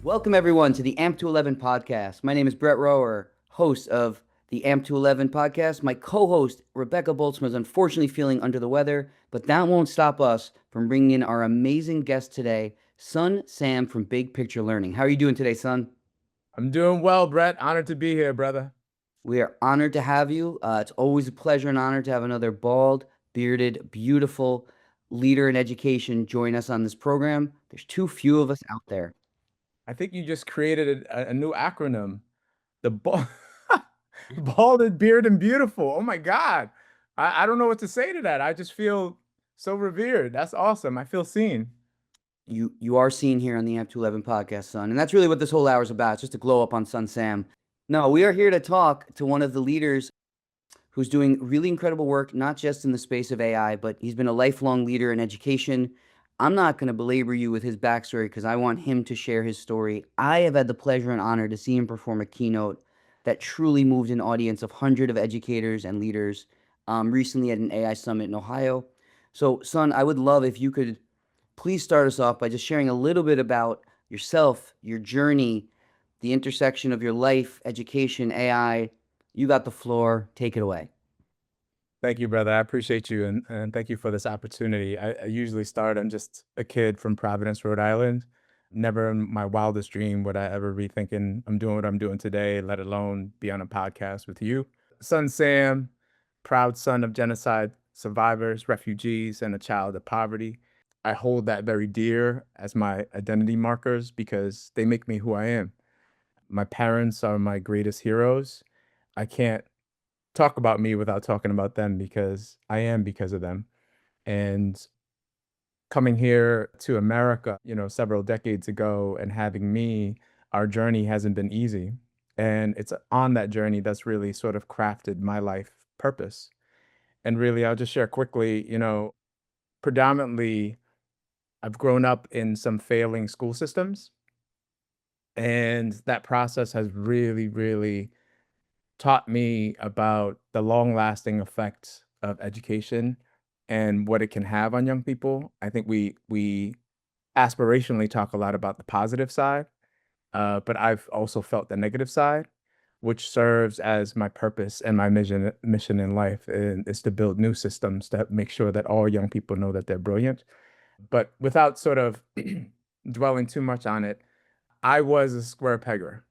Welcome, everyone, to the AMP to 11 podcast. My name is Brett Rower, host of the AMP to 11 podcast. My co host, Rebecca Boltzmann, is unfortunately feeling under the weather, but that won't stop us from bringing in our amazing guest today, Sonn Sam from Big Picture Learning. How are you doing today, Sonn? I'm doing well, Brett. Honored to be here, brother. We are honored to have you. It's always a pleasure and honor to have another bald, bearded, beautiful leader in education join us on this program. There's too few of us out there. I think you just created a new acronym. The bald, balded, beard, and beautiful. Oh my God. I don't know what to say to that. I just feel so revered. That's awesome. I feel seen. You are seen here on the M211 podcast, son. And that's really what this whole hour is about. It's just to glow up on Sonn Sam. No, we are here to talk to one of the leaders who's doing really incredible work, not just in the space of AI, but he's been a lifelong leader in education. I'm not going to belabor you with his backstory because I want him to share his story. I have had the pleasure and honor to see him perform a keynote that truly moved an audience of hundreds of educators and leaders recently at an AI summit in Ohio. So, son, I would love if you could please start us off by just sharing a little bit about yourself, your journey, the intersection of your life, education, AI. You got the floor. Take it away. Thank you, brother. I appreciate you and thank you for this opportunity. I usually start, I'm just a kid from Providence, Rhode Island. Never in my wildest dream would I ever be thinking I'm doing what I'm doing today, let alone be on a podcast with you. Sonn Sam, proud son of genocide survivors, refugees, and a child of poverty. I hold that very dear as my identity markers because they make me who I am. My parents are my greatest heroes. I can't talk about me without talking about them because I am because of them. And coming here to America, several decades ago and having me, our journey hasn't been easy. And it's on that journey that's really sort of crafted my life purpose. And really, I'll just share quickly, predominantly, I've grown up in some failing school systems. And that process has really, really taught me about the long-lasting effects of education and what it can have on young people. I think we aspirationally talk a lot about the positive side, but I've also felt the negative side, which serves as my purpose and my mission in life, and is to build new systems that make sure that all young people know that they're brilliant. But without sort of dwelling too much on it, I was a square pegger.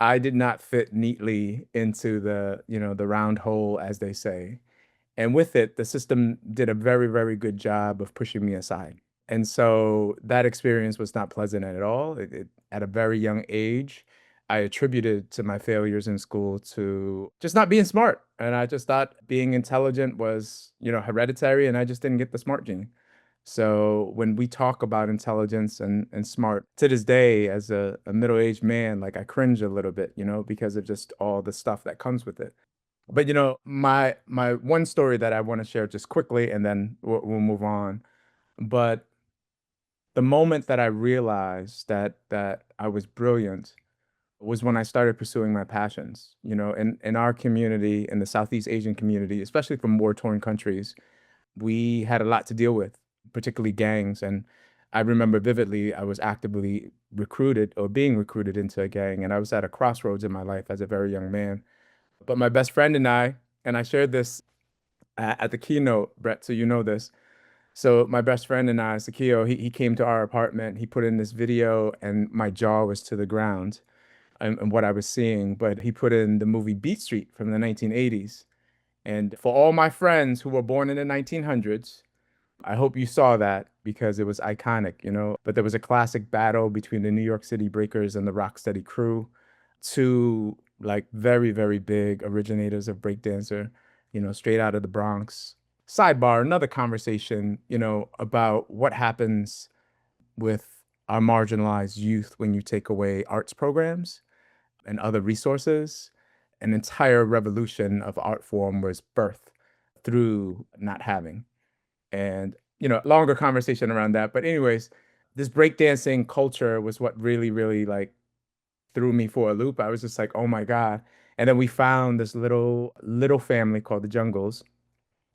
I did not fit neatly into the round hole, as they say. And with it, the system did a very, very good job of pushing me aside. And so that experience was not pleasant at all. At a very young age, I attributed to my failures in school to just not being smart. And I just thought being intelligent was, hereditary, and I just didn't get the smart gene. So when we talk about intelligence and smart, to this day, as a middle-aged man, like I cringe a little bit, because of just all the stuff that comes with it. But my one story that I want to share just quickly, and then we'll move on. But the moment that I realized that I was brilliant was when I started pursuing my passions. In our community, in the Southeast Asian community, especially from war-torn countries, we had a lot to deal with, particularly gangs. And I remember vividly, I was actively recruited or being recruited into a gang, and I was at a crossroads in my life as a very young man. But my best friend and I shared this at the keynote, Brett, so you know this. So my best friend and I, Sakio, he came to our apartment, he put in this video, and my jaw was to the ground and what I was seeing. But he put in the movie Beat Street from the 1980s. And for all my friends who were born in the 1900s, I hope you saw that because it was iconic. But there was a classic battle between the New York City Breakers and the Rocksteady crew, two like very, very big originators of breakdancer, straight out of the Bronx. Sidebar, another conversation, about what happens with our marginalized youth when you take away arts programs and other resources. An entire revolution of art form was birthed through not having. And, longer conversation around that. But anyways, this breakdancing culture was what really, really like threw me for a loop. I was just like, oh my God. And then we found this little family called the Jungles,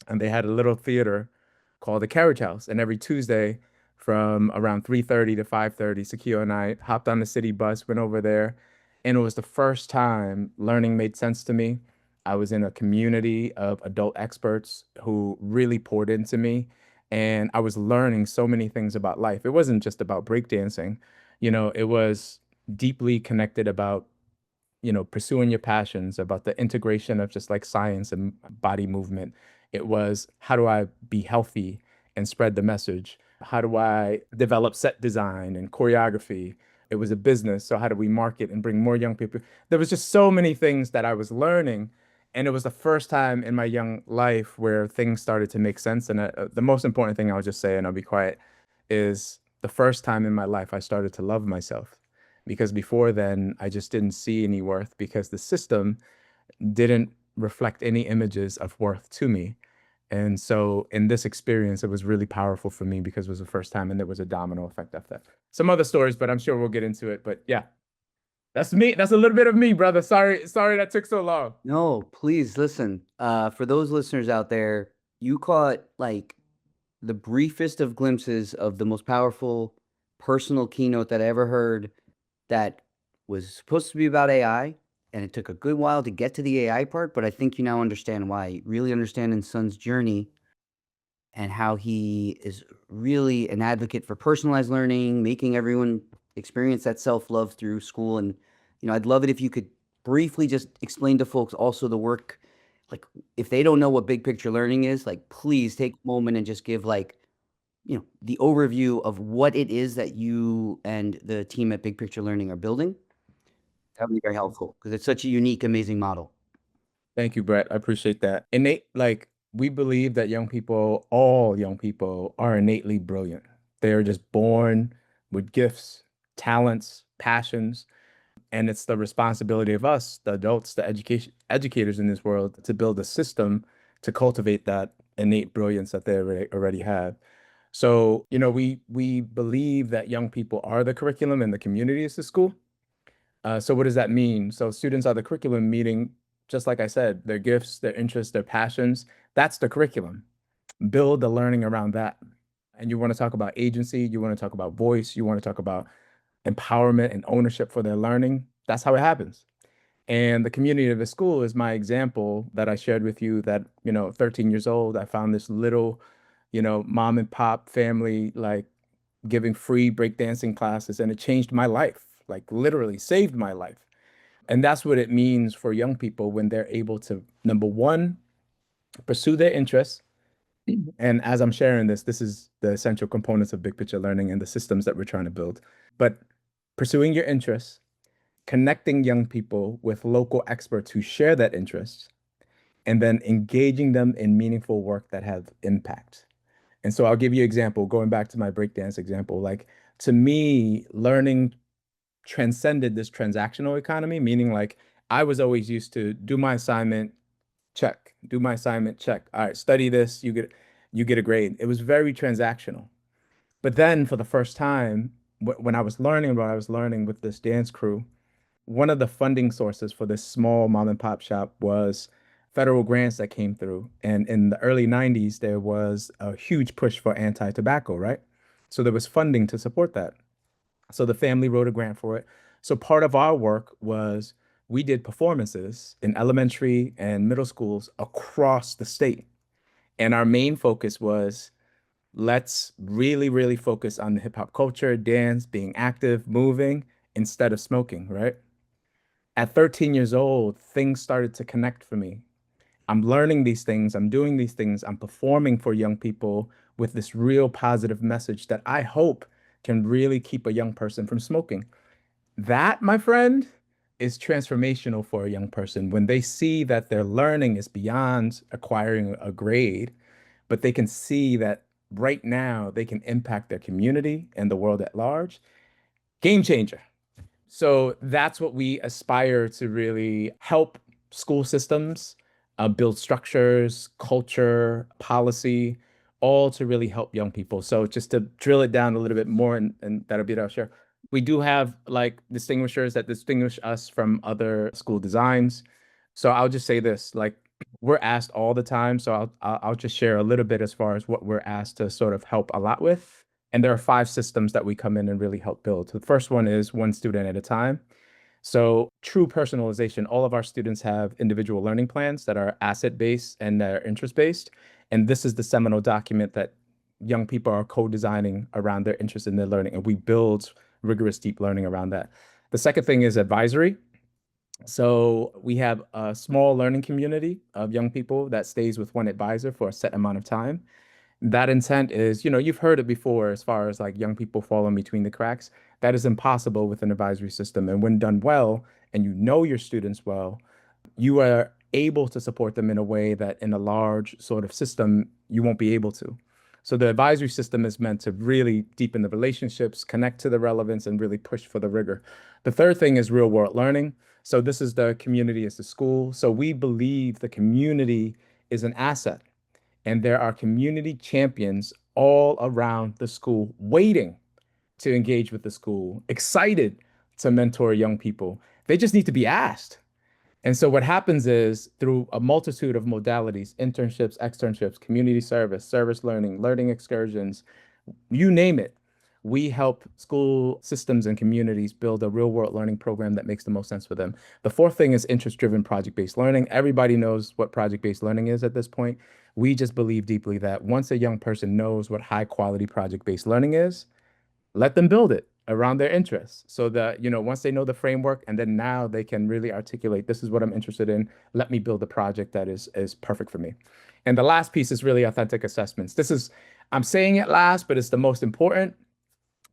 and they had a little theater called the Carriage House. And every Tuesday from around 3:30 to 5:30. Sakio and I hopped on the city bus, went over there, and it was the first time learning made sense to me. I was in a community of adult experts who really poured into me, and I was learning so many things about life. It wasn't just about breakdancing, it was deeply connected about pursuing your passions, about the integration of just like science and body movement. It was, how do I be healthy and spread the message? How do I develop set design and choreography? It was a business. So how do we market and bring more young people? There was just so many things that I was learning. And it was the first time in my young life where things started to make sense. And the most important thing I'll just say, and I'll be quiet, is the first time in my life I started to love myself, because before then I just didn't see any worth because the system didn't reflect any images of worth to me. And so in this experience, it was really powerful for me because it was the first time and there was a domino effect after that. Some other stories, but I'm sure we'll get into it. But yeah, that's me. That's a little bit of me, brother. Sorry that took so long. No, please listen. For those listeners out there, you caught like the briefest of glimpses of the most powerful personal keynote that I ever heard that was supposed to be about AI. And it took a good while to get to the AI part, but I think you now understand why. Really understanding Sonn's journey and how he is really an advocate for personalized learning, making everyone experience that self-love through school. And, I'd love it if you could briefly just explain to folks also the work, like if they don't know what big picture learning is, like please take a moment and just give like, the overview of what it is that you and the team at Big Picture Learning are building. That would be very helpful because it's such a unique, amazing model. Thank you, Brett. I appreciate that. Like we believe that all young people are innately brilliant. They are just born with gifts, talents, passions, and it's the responsibility of us, the adults, the educators in this world, to build a system to cultivate that innate brilliance that they already have. So, we believe that young people are the curriculum and the community is the school. So what does that mean? So students are the curriculum, meaning, just like I said, their gifts, their interests, their passions, that's the curriculum. Build the learning around that. And you want to talk about agency, you want to talk about voice, you want to talk about empowerment and ownership for their learning. That's how it happens. And the community of the school is my example that I shared with you that, 13 years old, I found this little, mom and pop family, like giving free breakdancing classes, and it changed my life, like literally saved my life. And that's what it means for young people when they're able to, number one, pursue their interests. And as I'm sharing this is the essential components of big picture learning and the systems that we're trying to build. But pursuing your interests, connecting young people with local experts who share that interest, and then engaging them in meaningful work that have impact. And so I'll give you an example, going back to my breakdance example. Like, to me, learning transcended this transactional economy, meaning like I was always used to do my assignment, check, do my assignment, check. All right, study this, you get a grade. It was very transactional. But then for the first time, when I was learning what I was learning with this dance crew, one of the funding sources for this small mom and pop shop was federal grants that came through. And in the early 90s, there was a huge push for anti-tobacco, right? So there was funding to support that. So the family wrote a grant for it. So part of our work was we did performances in elementary and middle schools across the state. And our main focus was, let's really, really focus on the hip hop culture, dance, being active, moving instead of smoking, right? At 13 years old, things started to connect for me. I'm learning these things, I'm doing these things, I'm performing for young people with this real positive message that I hope can really keep a young person from smoking. That, my friend, is transformational for a young person when they see that their learning is beyond acquiring a grade, but they can see that right now they can impact their community and the world at large. Game changer. So that's what we aspire to really help school systems build structures, culture, policy, all to really help young people. So just to drill it down a little bit more, and that'll be what I'll share. We do have like distinguishers that distinguish us from other school designs. So I'll just say this, like we're asked all the time. So I'll just share a little bit as far as what we're asked to sort of help a lot with. And there are 5 systems that we come in and really help build. The first one is one student at a time. So true personalization. All of our students have individual learning plans that are asset-based and they're interest-based. And this is the seminal document that young people are co-designing around their interest in their learning. And we build rigorous deep learning around that. The second thing is advisory. So we have a small learning community of young people that stays with one advisor for a set amount of time. That intent is, you've heard it before as far as like young people falling between the cracks. That is impossible with an advisory system. And when done well, and you know your students well, you are able to support them in a way that in a large sort of system, you won't be able to. So the advisory system is meant to really deepen the relationships, connect to the relevance, and really push for the rigor. The third thing is real world learning. So this is the community as the school. So we believe the community is an asset, and there are community champions all around the school waiting to engage with the school, excited to mentor young people. They just need to be asked. And so what happens is through a multitude of modalities, internships, externships, community service, service learning, learning excursions, you name it, we help school systems and communities build a real world learning program that makes the most sense for them. The fourth thing is interest driven project based learning. Everybody knows what project based learning is at this point. We just believe deeply that once a young person knows what high quality project based learning is, let them build it around their interests so that, once they know the framework and then now they can really articulate, this is what I'm interested in. Let me build a project that is perfect for me. And the last piece is really authentic assessments. I'm saying it last, but it's the most important.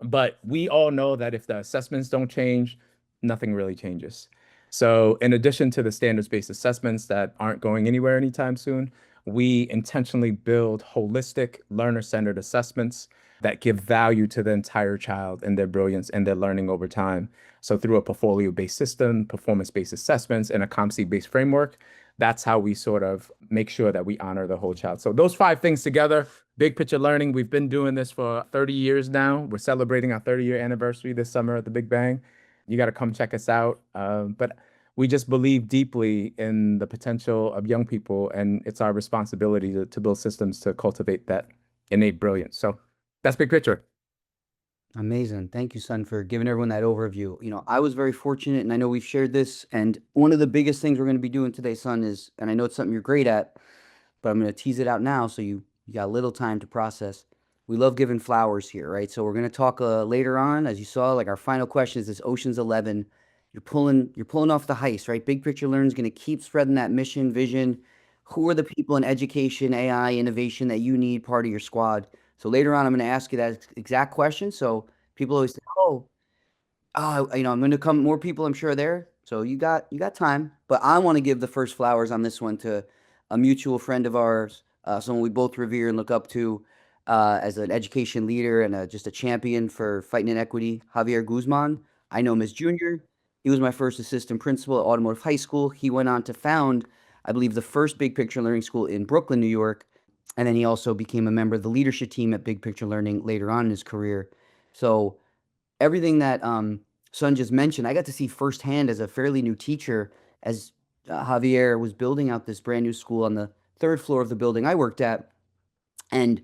But we all know that if the assessments don't change, nothing really changes. So in addition to the standards-based assessments that aren't going anywhere anytime soon, we intentionally build holistic learner-centered assessments that give value to the entire child and their brilliance and their learning over time. So through a portfolio-based system, performance-based assessments, and a COMC-based framework, that's how we sort of make sure that we honor the whole child. So those 5 things together, big picture learning, we've been doing this for 30 years now. We're celebrating our 30-year anniversary this summer at the Big Bang. You got to come check us out. But we just believe deeply in the potential of young people, and it's our responsibility to build systems to cultivate that innate brilliance. So that's big picture. Amazing. Thank you, Son, for giving everyone that overview. I was very fortunate, and I know we've shared this. And one of the biggest things we're going to be doing today, Son, is, and I know it's something you're great at, but I'm going to tease it out now so you got a little time to process. We love giving flowers here, right? So we're going to talk later on, as you saw, like our final question is this Ocean's 11. You're pulling off the heist, right? Big Picture Learn is going to keep spreading that mission, vision. Who are the people in education, AI, innovation that you need part of your squad? So later on, I'm going to ask you that exact question. So people always say, I'm going to come. More people, I'm sure, are there. So you got time. But I want to give the first flowers on this one to a mutual friend of ours, someone we both revere and look up to as an education leader and just a champion for fighting inequity, Javier Guzman. I know him as Junior. He was my first assistant principal at Automotive High School. He went on to found, I believe, the first Big Picture Learning School in Brooklyn, New York. And then he also became a member of the leadership team at Big Picture Learning later on in his career. So everything that Son just mentioned, I got to see firsthand as a fairly new teacher as Javier was building out this brand new school on the 3rd floor of the building I worked at. And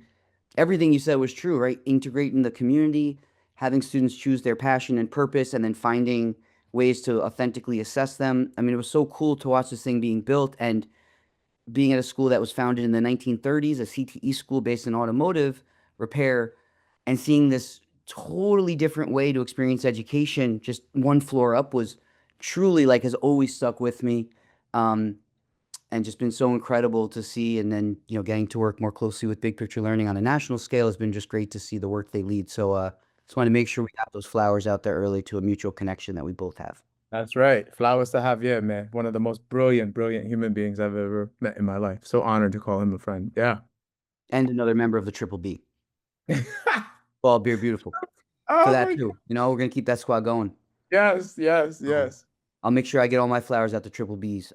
everything you said was true, right? Integrating the community, having students choose their passion and purpose, and then finding ways to authentically assess them. I mean, it was so cool to watch this thing being built and being at a school that was founded in the 1930s, a CTE school based in automotive repair, and seeing this totally different way to experience education just one floor up was truly like has always stuck with me. And just been so incredible to see. And then, getting to work more closely with Big Picture Learning on a national scale has been just great to see the work they lead. So, just want to make sure we got those flowers out there early to a mutual connection that we both have. That's right. Flowers to Javier, man. One of the most brilliant, brilliant human beings I've ever met in my life. So honored to call him a friend. Yeah. And another member of the Triple B. Ball Beer Beautiful. For Oh that my God. too. We're gonna keep that squad going. Yes, yes, So yes. I'll make sure I get all my flowers out to Triple Bs.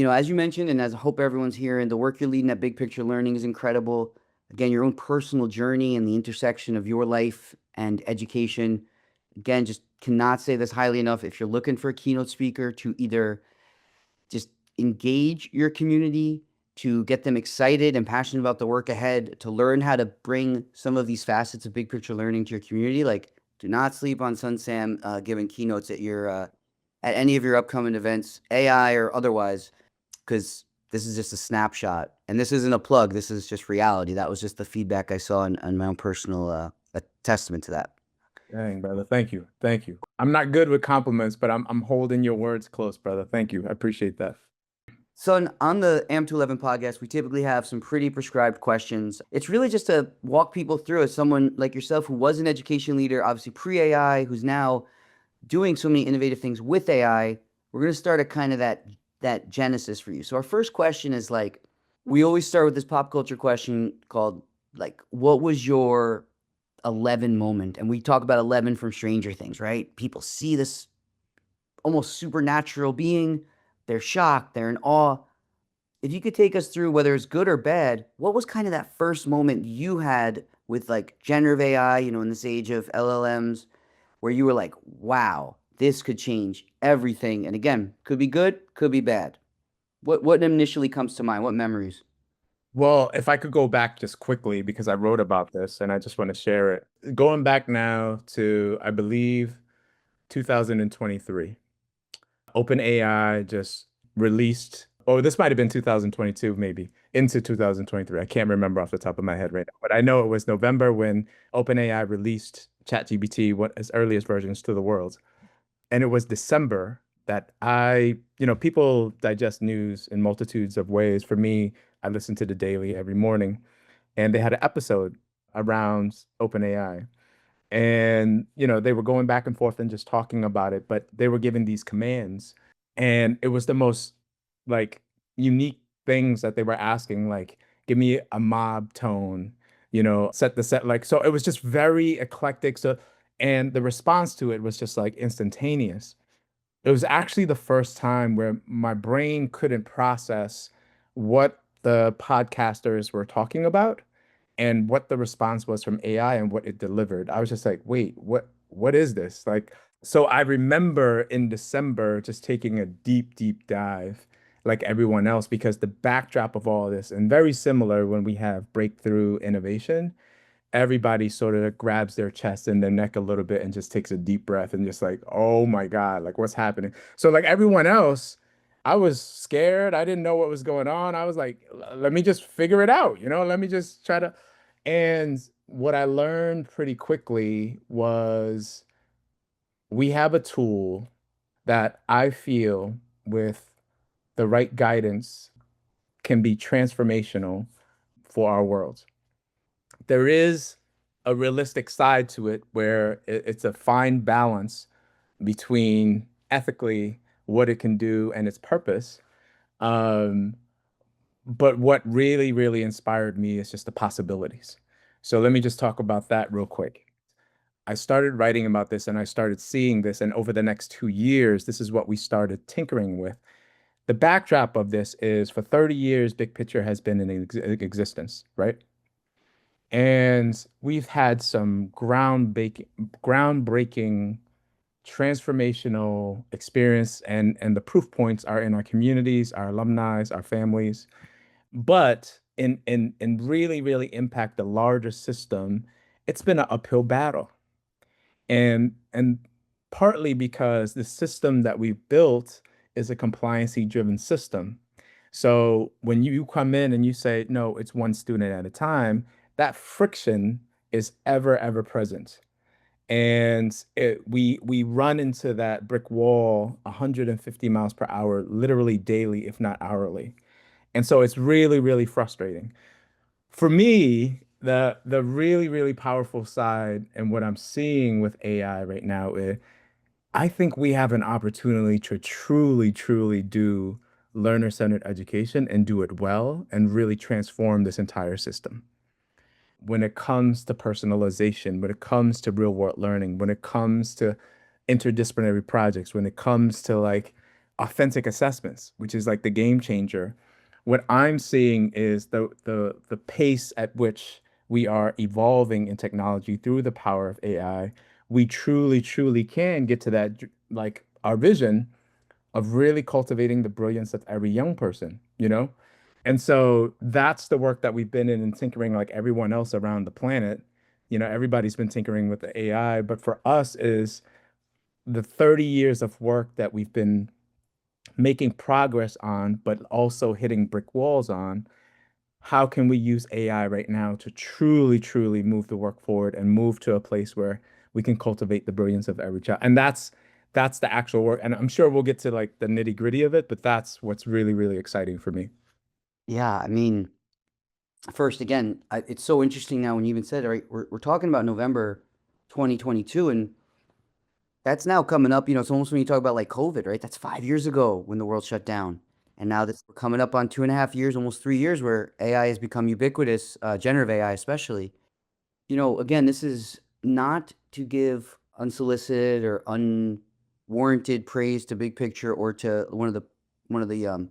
As you mentioned, and as I hope everyone's hearing, the work you're leading at Big Picture Learning is incredible. Again, your own personal journey and the intersection of your life and education. Again, just cannot say this highly enough. If you're looking for a keynote speaker to either just engage your community, to get them excited and passionate about the work ahead, to learn how to bring some of these facets of big picture learning to your community, like do not sleep on Sonn Sam giving keynotes at your at any of your upcoming events, AI or otherwise, because this is just a snapshot. And this isn't a plug. This is just reality. That was just the feedback I saw on my own personal a testament to that. Dang, brother. Thank you. Thank you. I'm not good with compliments, but I'm holding your words close, brother. Thank you. I appreciate that. So on the AM211 podcast, we typically have some pretty prescribed questions. It's really just to walk people through as someone like yourself who was an education leader, obviously pre-AI, who's now doing so many innovative things with AI. We're going to start at kind of that genesis for you. So our first question is like, we always start with this pop culture question called like, what was your 11 moment? And we talk about 11 from Stranger Things, right? People see this almost supernatural being, they're shocked, they're in awe. If you could take us through whether it's good or bad, what was kind of that first moment you had with like generative AI, in this age of LLMs, where you were like, wow, this could change everything. And again, could be good, could be bad. What initially comes to mind? What memories? Well, if I could go back just quickly, because I wrote about this and I just want to share it. Going back now to, I believe, 2023, OpenAI just released, oh, this might have been 2022, maybe into 2023. I can't remember off the top of my head right now, but I know it was November when OpenAI released ChatGPT, what its earliest versions to the world. And it was December that people digest news in multitudes of ways. For me, I listen to the Daily every morning, and they had an episode around OpenAI. And, they were going back and forth and just talking about it, but they were giving these commands. And it was the most like unique things that they were asking, like, give me a mob tone, set the set, like, so it was just very eclectic. So, and the response to it was just like instantaneous. It was actually the first time where my brain couldn't process what the podcasters were talking about and what the response was from AI and what it delivered. I was just like, wait, what is this? Like, so I remember in December just taking a deep, deep dive like everyone else, because the backdrop of all this, and very similar when we have breakthrough innovation, everybody sort of grabs their chest and their neck a little bit and just takes a deep breath and just like, oh my God, like what's happening? So like everyone else, I was scared. I didn't know what was going on. I was like, let me just figure it out, let me just try to. And what I learned pretty quickly was we have a tool that I feel with the right guidance can be transformational for our world. There is a realistic side to it where it's a fine balance between ethically what it can do and its purpose. Um, but what really, really inspired me is just the possibilities. So let me just talk about that real quick. I started writing about this and I started seeing this, and over the next 2 years, this is what we started tinkering with. The backdrop of this is for 30 years, Big Picture has been in existence, right? And we've had some groundbreaking, transformational experience, and the proof points are in our communities, our alumni, our families. But in really, really impact the larger system, it's been an uphill battle. And partly because the system that we've built is a compliancy driven system. So when you come in and you say, no, it's one student at a time, that friction is ever present. And we run into that brick wall 150 miles per hour, literally daily, if not hourly. And so it's really, really frustrating. For me, the really, really powerful side and what I'm seeing with AI right now is I think we have an opportunity to truly, truly do learner-centered education and do it well and really transform this entire system. When it comes to personalization, when it comes to real world learning, when it comes to interdisciplinary projects, when it comes to like authentic assessments, which is like the game changer, what I'm seeing is the pace at which we are evolving in technology through the power of AI. We truly, truly can get to that, like our vision of really cultivating the brilliance of every young person, And so that's the work that we've been in and tinkering like everyone else around the planet. Everybody's been tinkering with the AI, but for us is the 30 years of work that we've been making progress on, but also hitting brick walls on. How can we use AI right now to truly, truly move the work forward and move to a place where we can cultivate the brilliance of every child? And that's the actual work. And I'm sure we'll get to like the nitty gritty of it, but that's what's really, really exciting for me. Yeah, I mean, first, again, it's so interesting now when you even said it, right? We're talking about November 2022, and that's now coming up. It's almost when you talk about like COVID, right? That's 5 years ago when the world shut down. And now this we're coming up on 2.5 years, almost 3 years, where AI has become ubiquitous, generative AI especially. Again, this is not to give unsolicited or unwarranted praise to Big Picture or to one of the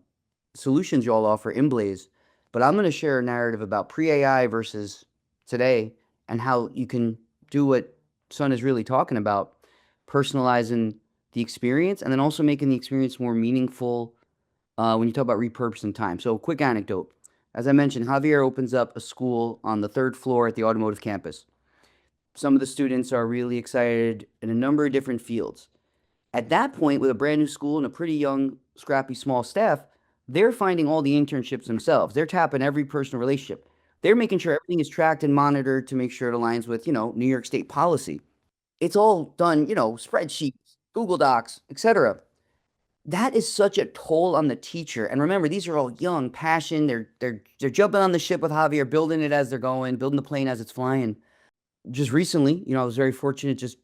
solutions you all offer, ImBlaze, but I'm going to share a narrative about pre-AI versus today and how you can do what Son is really talking about, personalizing the experience and then also making the experience more meaningful when you talk about repurposing time. So, quick anecdote. As I mentioned, Javier opens up a school on the third floor at the automotive campus. Some of the students are really excited in a number of different fields. At that point, with a brand new school and a pretty young, scrappy, small staff, they're finding all the internships themselves. They're tapping every personal relationship. They're making sure everything is tracked and monitored to make sure it aligns with, New York State policy. It's all done, spreadsheets, Google Docs, etc. That is such a toll on the teacher. And remember, these are all young, passion. They're jumping on the ship with Javier, building it as they're going, building the plane as it's flying. Just recently, I was very fortunate, just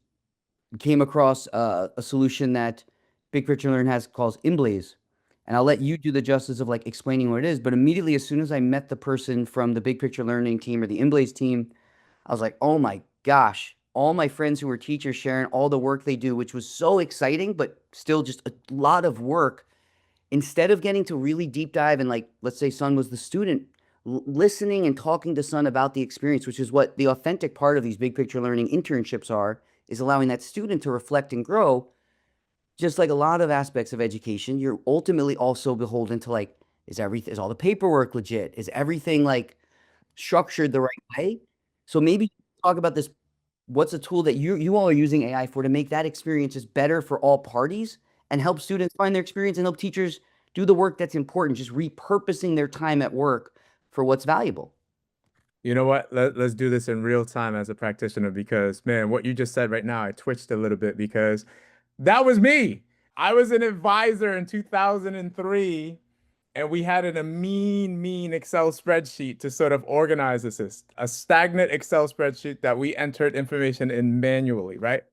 came across a solution that Big Picture Learn has called ImBlaze. And I'll let you do the justice of like explaining what it is. But immediately, as soon as I met the person from the Big Picture Learning team or the ImBlaze team, I was like, oh my gosh, all my friends who were teachers sharing all the work they do, which was so exciting, but still just a lot of work. Instead of getting to really deep dive and like, let's say Son was the student, listening and talking to Son about the experience, which is what the authentic part of these Big Picture Learning internships are, is allowing that student to reflect and grow. Just like a lot of aspects of education, you're ultimately also beholden to like, is all the paperwork legit? Is everything like structured the right way? So maybe talk about this. What's a tool that you all are using AI for to make that experience just better for all parties and help students find their experience and help teachers do the work that's important, just repurposing their time at work for what's valuable. You know what? Let's do this in real time as a practitioner because, man, what you just said right now, I twitched a little bit because that was me. I was an advisor in 2003, and we had a mean Excel spreadsheet to sort of organize this, a stagnant Excel spreadsheet that we entered information in manually, right?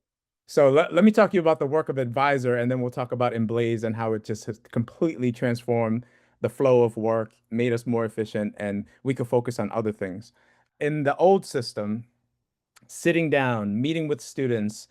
So let me talk to you about the work of advisor, and then we'll talk about ImBlaze and how it just has completely transformed the flow of work, made us more efficient, and we could focus on other things. In the old system, sitting down, meeting with students,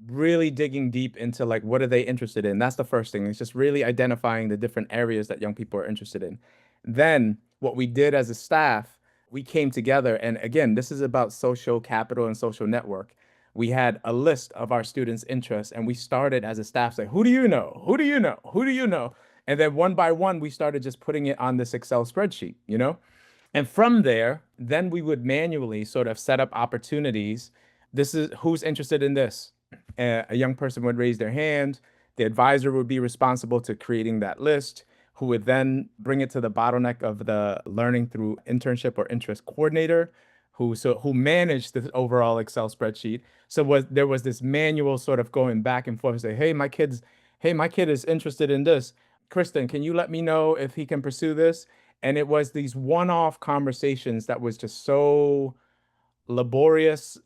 really digging deep into like what are they interested in. That's the first thing. It's just really identifying the different areas that young people are interested in. Then what we did as a staff, we came together and again, this is about social capital and social network. We had a list of our students' interests and we started as a staff say, who do you know? Who do you know? Who do you know? And then one by one, we started just putting it on this Excel spreadsheet, you know? And from there, then we would manually sort of set up opportunities. This is who's interested in this. A young person would raise their hand. The advisor would be responsible to creating that list, who would then bring it to the bottleneck of the learning through internship or interest coordinator, who managed the overall Excel spreadsheet. So there was this manual sort of going back and forth, say, hey, my kid is interested in this. Kristen, can you let me know if he can pursue this? And it was these one-off conversations that was just so laborious,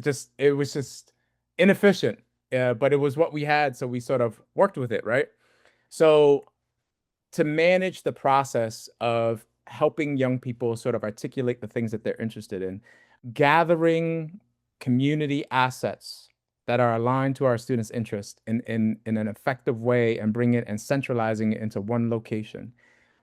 just it was just inefficient. But it was what we had, so we sort of worked with it, right? So to manage the process of helping young people sort of articulate the things that they're interested in, gathering community assets that are aligned to our students' interests in an effective way and bring it and centralizing it into one location,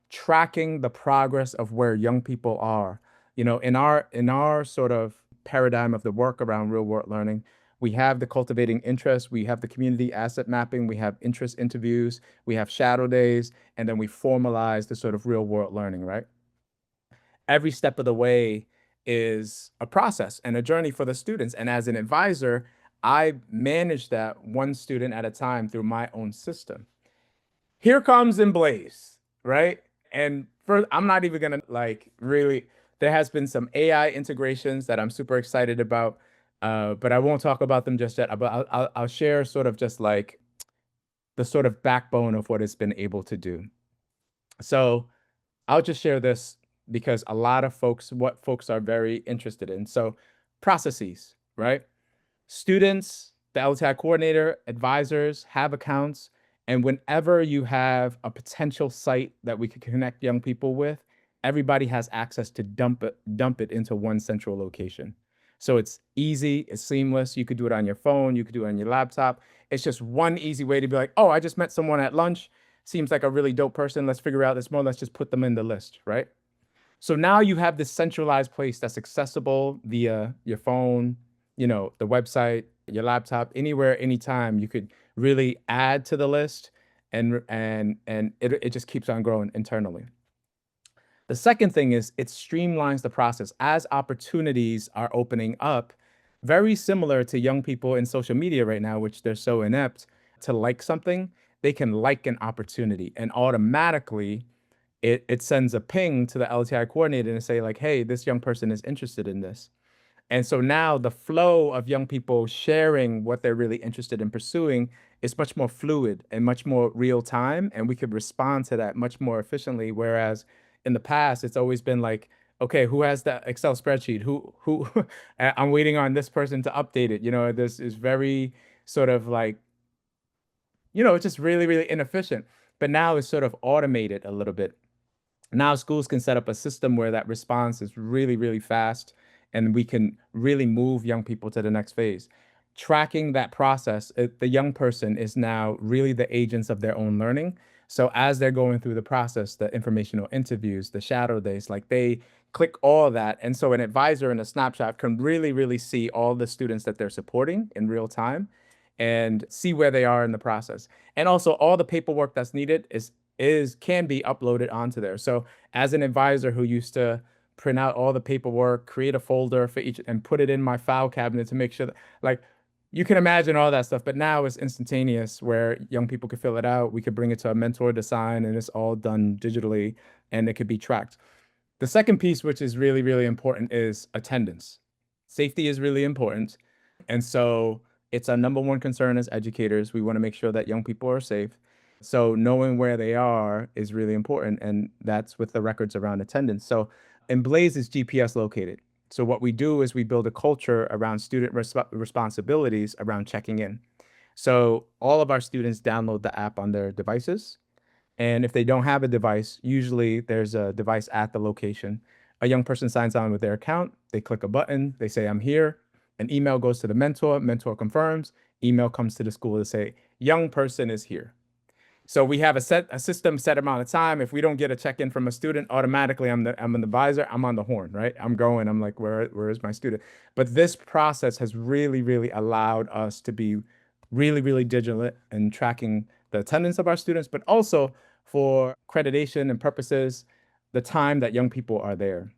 tracking the progress of where young people are. In our sort of paradigm of the work around real world learning, we have the cultivating interest, we have the community asset mapping, we have interest interviews, we have shadow days, and then we formalize the sort of real world learning, right? every step of the way is a process and a journey for the students. And as an advisor, I manage that one student at a time through my own system. Here comes ImBlaze, right? And for I'm not even gonna like really. There has been some AI integrations that I'm super excited about, but I won't talk about them just yet. But I'll share sort of just like the sort of backbone of what it's been able to do. So I'll just share this because a lot of what folks are very interested in. So processes, right? Students, the LTI coordinator, advisors have accounts. And whenever you have a potential site that we could connect young people with, everybody has access to dump it into one central location. So it's easy, it's seamless. You could do it on your phone, you could do it on your laptop. It's just one easy way to be like, oh, I just met someone at lunch. Seems like a really dope person. Let's figure out this more. Let's just put them in the list, right? So now you have this centralized place that's accessible via your phone, the website, your laptop, anywhere, anytime. You could really add to the list, and it just keeps on growing internally. The second thing is it streamlines the process as opportunities are opening up, very similar to young people in social media right now, which they're so inept to like something. They can like an opportunity and automatically it sends a ping to the LTI coordinator and say like, hey, this young person is interested in this. And so now the flow of young people sharing what they're really interested in pursuing is much more fluid and much more real time. And we could respond to that much more efficiently. Whereas in the past, it's always been like, okay, who has that Excel spreadsheet? Who I'm waiting on this person to update it. This is very sort of like, it's just really, really inefficient. But now it's sort of automated a little bit. Now schools can set up a system where that response is really, really fast and we can really move young people to the next phase. Tracking that process, the young person is now really the agents of their own learning. So as they're going through the process, the informational interviews, the shadow days, like they click all that. And so an advisor in a snapshot can really, really see all the students that they're supporting in real time and see where they are in the process. And also all the paperwork that's needed is can be uploaded onto there. So as an advisor who used to print out all the paperwork, create a folder for each and put it in my file cabinet to make sure that like you can imagine all that stuff, but now it's instantaneous where young people could fill it out. We could bring it to a mentor to sign and it's all done digitally and it could be tracked. The second piece, which is really, really important, is attendance. Safety is really important. And so it's our number one concern as educators. We want to make sure that young people are safe. So knowing where they are is really important. And that's with the records around attendance. So ImBlaze is GPS located. So what we do is we build a culture around student responsibilities around checking in. So all of our students download the app on their devices. And if they don't have a device, usually there's a device at the location. A young person signs on with their account. They click a button. They say, I'm here. An email goes to the mentor. Mentor confirms. Email comes to the school to say, young person is here. So we have a system set amount of time. If we don't get a check-in from a student, automatically I'm an advisor. I'm on the horn, right? I'm going. I'm like, where is my student? But this process has really, really allowed us to be really, really digital in tracking the attendance of our students, but also for accreditation and purposes, the time that young people are there.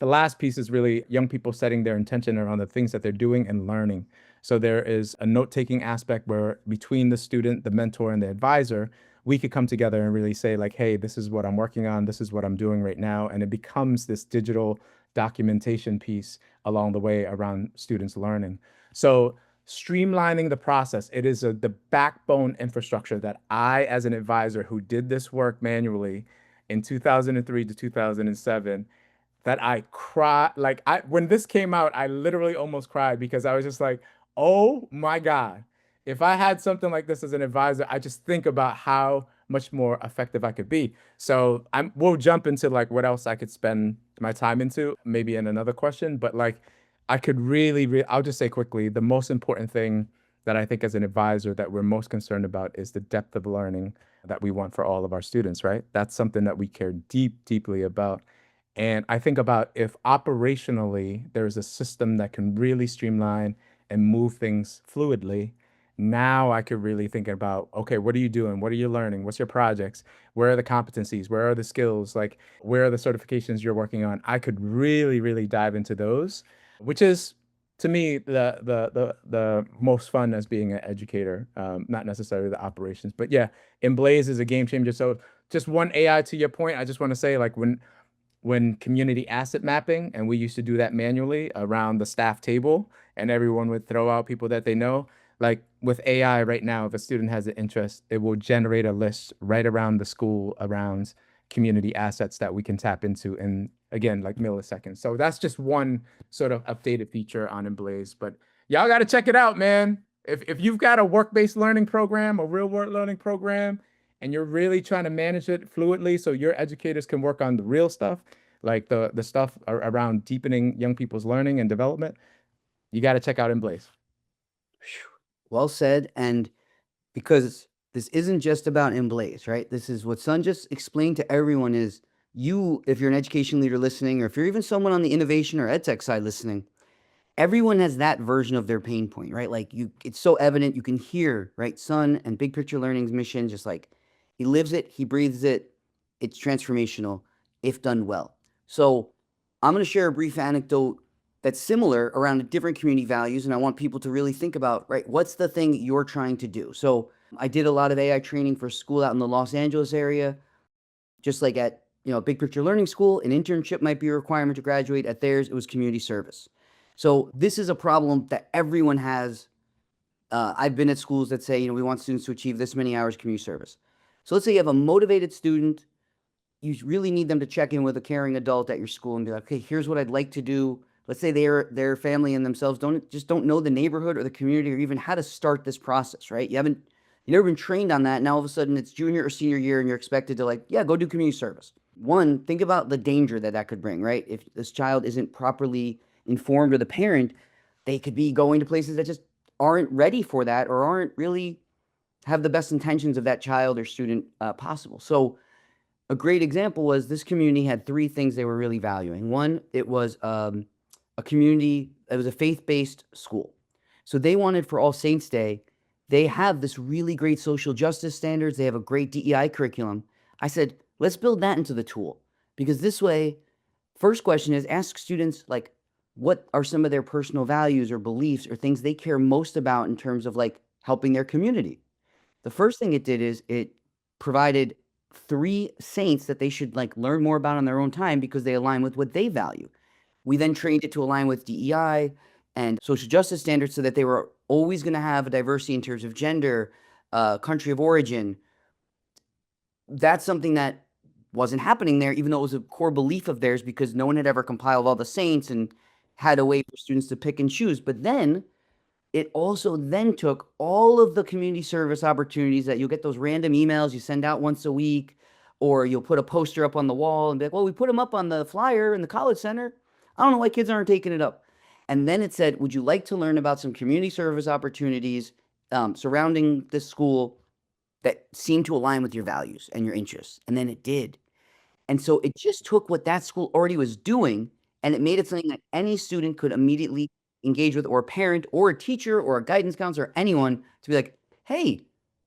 The last piece is really young people setting their intention around the things that they're doing and learning. So there is a note-taking aspect where between the student, the mentor, and the advisor, we could come together and really say like, hey, this is what I'm working on. This is what I'm doing right now. And it becomes this digital documentation piece along the way around students learning. So streamlining the process, it is the backbone infrastructure that I, as an advisor who did this work manually in 2003 to 2007, that I cry like when this came out, I literally almost cried because I was just like, oh my God. If I had something like this as an advisor, I just think about how much more effective I could be. So we'll jump into like what else I could spend my time into, maybe in another question, but like I could I'll just say quickly, the most important thing that I think as an advisor that we're most concerned about is the depth of learning that we want for all of our students, right? That's something that we care deeply about. And I think about if operationally there's a system that can really streamline and move things fluidly, Now I could really think about, okay, what are you doing? What are you learning? What's your projects? Where are the competencies? Where are the skills? Like, where are the certifications you're working on? I could really, really dive into those, which is to me the most fun as being an educator, not necessarily the operations. But yeah, ImBlaze is a game changer. So just one AI to your point, I just want to say, like, when community asset mapping, and we used to do that manually around the staff table, and everyone would throw out people that they know. Like with AI right now, if a student has an interest, it will generate a list right around the school around community assets that we can tap into in, again, like milliseconds. So that's just one sort of updated feature on ImBlaze. But y'all got to check it out, man. If you've got a work-based learning program, a real-world learning program, and you're really trying to manage it fluidly so your educators can work on the real stuff, like the stuff around deepening young people's learning and development, you got to check out ImBlaze. Well said. And because this isn't just about ImBlaze, right? This is what Sonn just explained to everyone is you, if you're an education leader listening, or if you're even someone on the innovation or EdTech side listening, everyone has that version of their pain point, right? Like it's so evident, you can hear, right? Sonn and Big Picture Learning's mission, just like he lives it, he breathes it. It's transformational if done well. So I'm going to share a brief anecdote that's similar around different community values. And I want people to really think about, right, what's the thing you're trying to do? So I did a lot of AI training for school out in the Los Angeles area, just like at, Big Picture Learning School, an internship might be a requirement to graduate. At theirs, it was community service. So this is a problem that everyone has. I've been at schools that say, we want students to achieve this many hours community service. So let's say you have a motivated student. You really need them to check in with a caring adult at your school and be like, okay, here's what I'd like to do. Let's say their family and themselves don't know the neighborhood or the community or even how to start this process, right? You've never been trained on that. Now all of a sudden it's junior or senior year and you're expected to go do community service. One, think about the danger that could bring, right? If this child isn't properly informed or the parent, they could be going to places that just aren't ready for that or aren't really have the best intentions of that child or student possible. So a great example was this community had three things they were really valuing. One, it was a community, it was a faith-based school. So they wanted for All Saints Day, they have this really great social justice standards. They have a great DEI curriculum. I said, let's build that into the tool because this way, first question is ask students like, what are some of their personal values or beliefs or things they care most about in terms of like helping their community? The first thing it did is it provided three saints that they should like learn more about on their own time because they align with what they value. We then trained it to align with DEI and social justice standards so that they were always going to have a diversity in terms of gender, country of origin. That's something that wasn't happening there, even though it was a core belief of theirs because no one had ever compiled all the saints and had a way for students to pick and choose. But then it also then took all of the community service opportunities that you'll get those random emails you send out once a week, or you'll put a poster up on the wall and be like, well, we put them up on the flyer in the college center. I don't know why kids aren't taking it up. And then it said, would you like to learn about some community service opportunities surrounding this school that seem to align with your values and your interests? And then it did. And so it just took what that school already was doing and it made it something that any student could immediately engage with, or a parent or a teacher or a guidance counselor or anyone to be like, hey,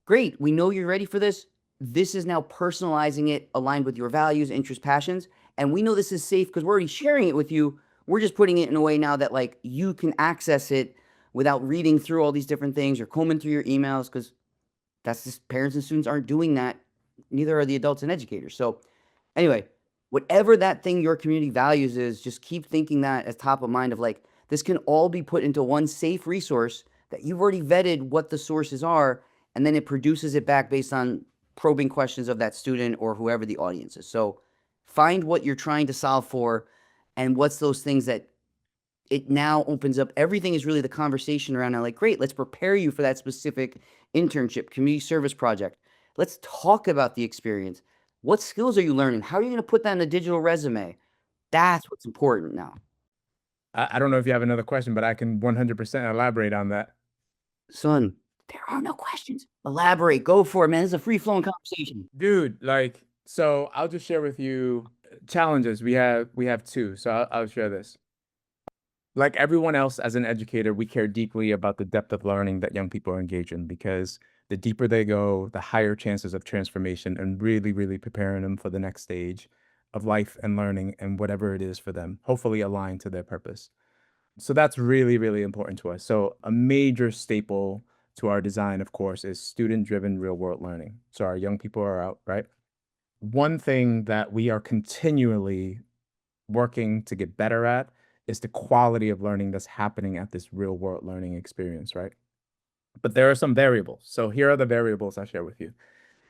great, we know you're ready for this. This is now personalizing it, aligned with your values, interests, passions. And we know this is safe because we're already sharing it with you. We're just putting it in a way now that like you can access it without reading through all these different things or combing through your emails because that's just parents and students aren't doing that. Neither are the adults and educators. So anyway, whatever that thing your community values is, just keep thinking that as top of mind of like, this can all be put into one safe resource that you've already vetted what the sources are, and then it produces it back based on probing questions of that student or whoever the audience is. So find what you're trying to solve for and what's those things that it now opens up. Everything is really the conversation around now, like, great, let's prepare you for that specific internship, community service project. Let's talk about the experience. What skills are you learning? How are you going to put that in a digital resume? That's what's important now. I don't know if you have another question, but I can 100% elaborate on that. Sonn, there are no questions. Elaborate. Go for it, man. This is a free-flowing conversation. Dude, like, so I'll just share with you challenges. We have two, so I'll share this. Like everyone else, as an educator, we care deeply about the depth of learning that young people engage in, because the deeper they go, the higher chances of transformation and really, really preparing them for the next stage of life and learning and whatever it is for them, hopefully aligned to their purpose. So that's really, really important to us. So a major staple to our design, of course, is student-driven real-world learning. So our young people are out, right? One thing that we are continually working to get better at is the quality of learning that's happening at this real world learning experience, right? But there are some variables. So here are the variables I share with you.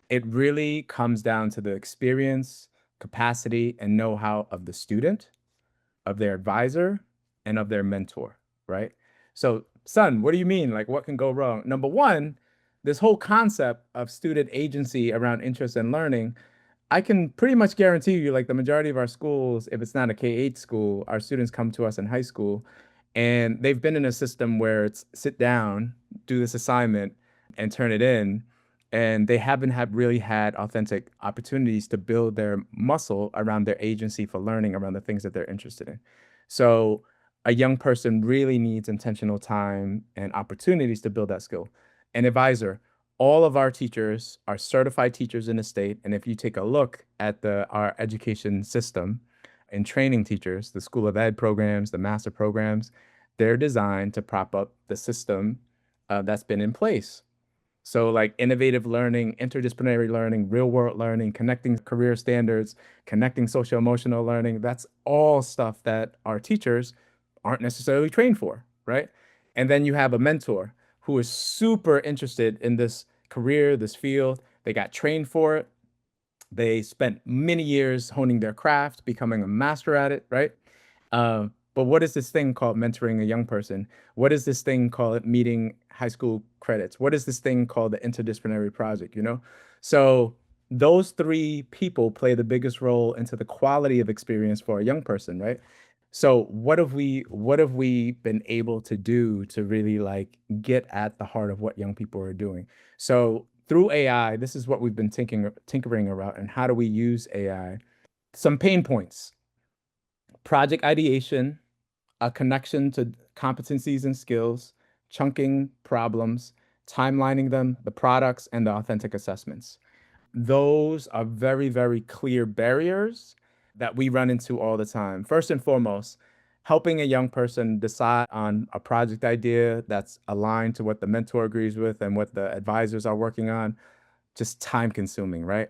It really comes down to the experience, capacity, and know how of the student, of their advisor, and of their mentor, right? So, son, what do you mean? Like, what can go wrong? Number one, this whole concept of student agency around interest and learning, I can pretty much guarantee you, like the majority of our schools, if it's not a K-8 school, our students come to us in high school and they've been in a system where it's sit down, do this assignment, and turn it in. And they haven't really had authentic opportunities to build their muscle around their agency for learning around the things that they're interested in. So a young person really needs intentional time and opportunities to build that skill. An advisor, all of our teachers are certified teachers in the state. And if you take a look at our education system and training teachers, the School of Ed programs, the master programs, they're designed to prop up the system that's been in place. So, like innovative learning, interdisciplinary learning, real world learning, connecting career standards, connecting social emotional learning, that's all stuff that our teachers aren't necessarily trained for, right? And then you have a mentor who is super interested in this career, this field. They got trained for it. They spent many years honing their craft, becoming a master at it, right? But what is this thing called mentoring a young person? What is this thing called meeting high school credits? What is this thing called the interdisciplinary project, you know? So those three people play the biggest role into the quality of experience for a young person, right? So what have we been able to do to really like get at the heart of what young people are doing? So through AI, this is what we've been tinkering around, and how do we use AI? Some pain points: project ideation, a connection to competencies and skills, chunking problems, timelining them, the products, and the authentic assessments. Those are very, very clear barriers that we run into all the time. First and foremost, helping a young person decide on a project idea that's aligned to what the mentor agrees with and what the advisors are working on, just time consuming, right?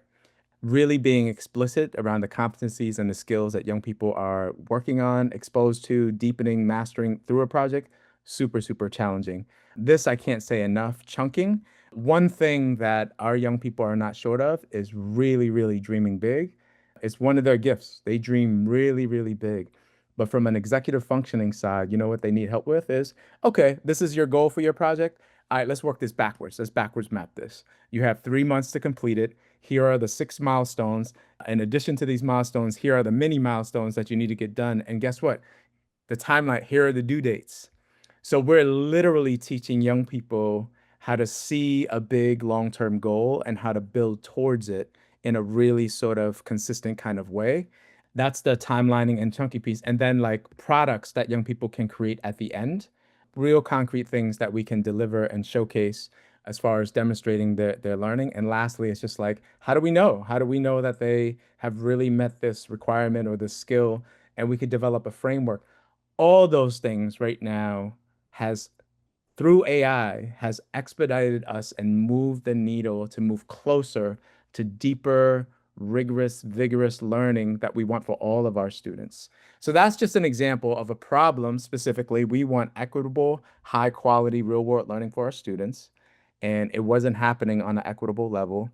Really being explicit around the competencies and the skills that young people are working on, exposed to, deepening, mastering through a project, super, super challenging. This I can't say enough. Chunking. One thing that our young people are not short of is really, really dreaming big. It's one of their gifts. They dream really, really big. But from an executive functioning side, you know what they need help with is, okay, this is your goal for your project. All right, let's work this backwards. Let's backwards map this. You have 3 months to complete it. Here are the 6 milestones. In addition to these milestones, here are the mini milestones that you need to get done. And guess what? The timeline, here are the due dates. So we're literally teaching young people how to see a big long-term goal and how to build towards it in a really sort of consistent kind of way. That's the timelining and chunky piece. And then like products that young people can create at the end, real concrete things that we can deliver and showcase as far as demonstrating their learning. And lastly, it's just like, how do we know? How do we know that they have really met this requirement or this skill? And we could develop a framework. All those things right now has, through AI, has expedited us and moved the needle to move closer to deeper, rigorous, vigorous learning that we want for all of our students. So that's just an example of a problem. Specifically, we want equitable, high quality, real world learning for our students, and it wasn't happening on an equitable level.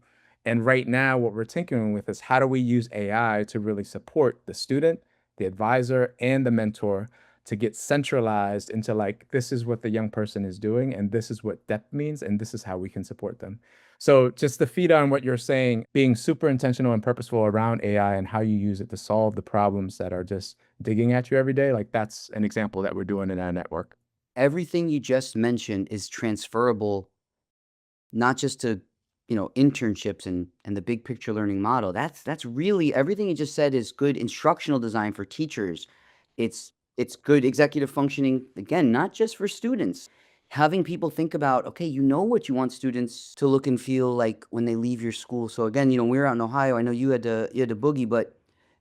And right now, what we're tinkering with is how do we use AI to really support the student, the advisor, and the mentor to get centralized into like, this is what the young person is doing, and this is what depth means, and this is how we can support them. So just to feed on what you're saying, being super intentional and purposeful around AI and how you use it to solve the problems that are just digging at you every day, like that's an example that we're doing in our network. Everything you just mentioned is transferable, not just to, internships and the big picture learning model. That's really everything you just said is good instructional design for teachers. It's It's good executive functioning, again, not just for students. Having people think about, okay, you know what you want students to look and feel like when they leave your school. So again, we were out in Ohio. I know you had to boogie, but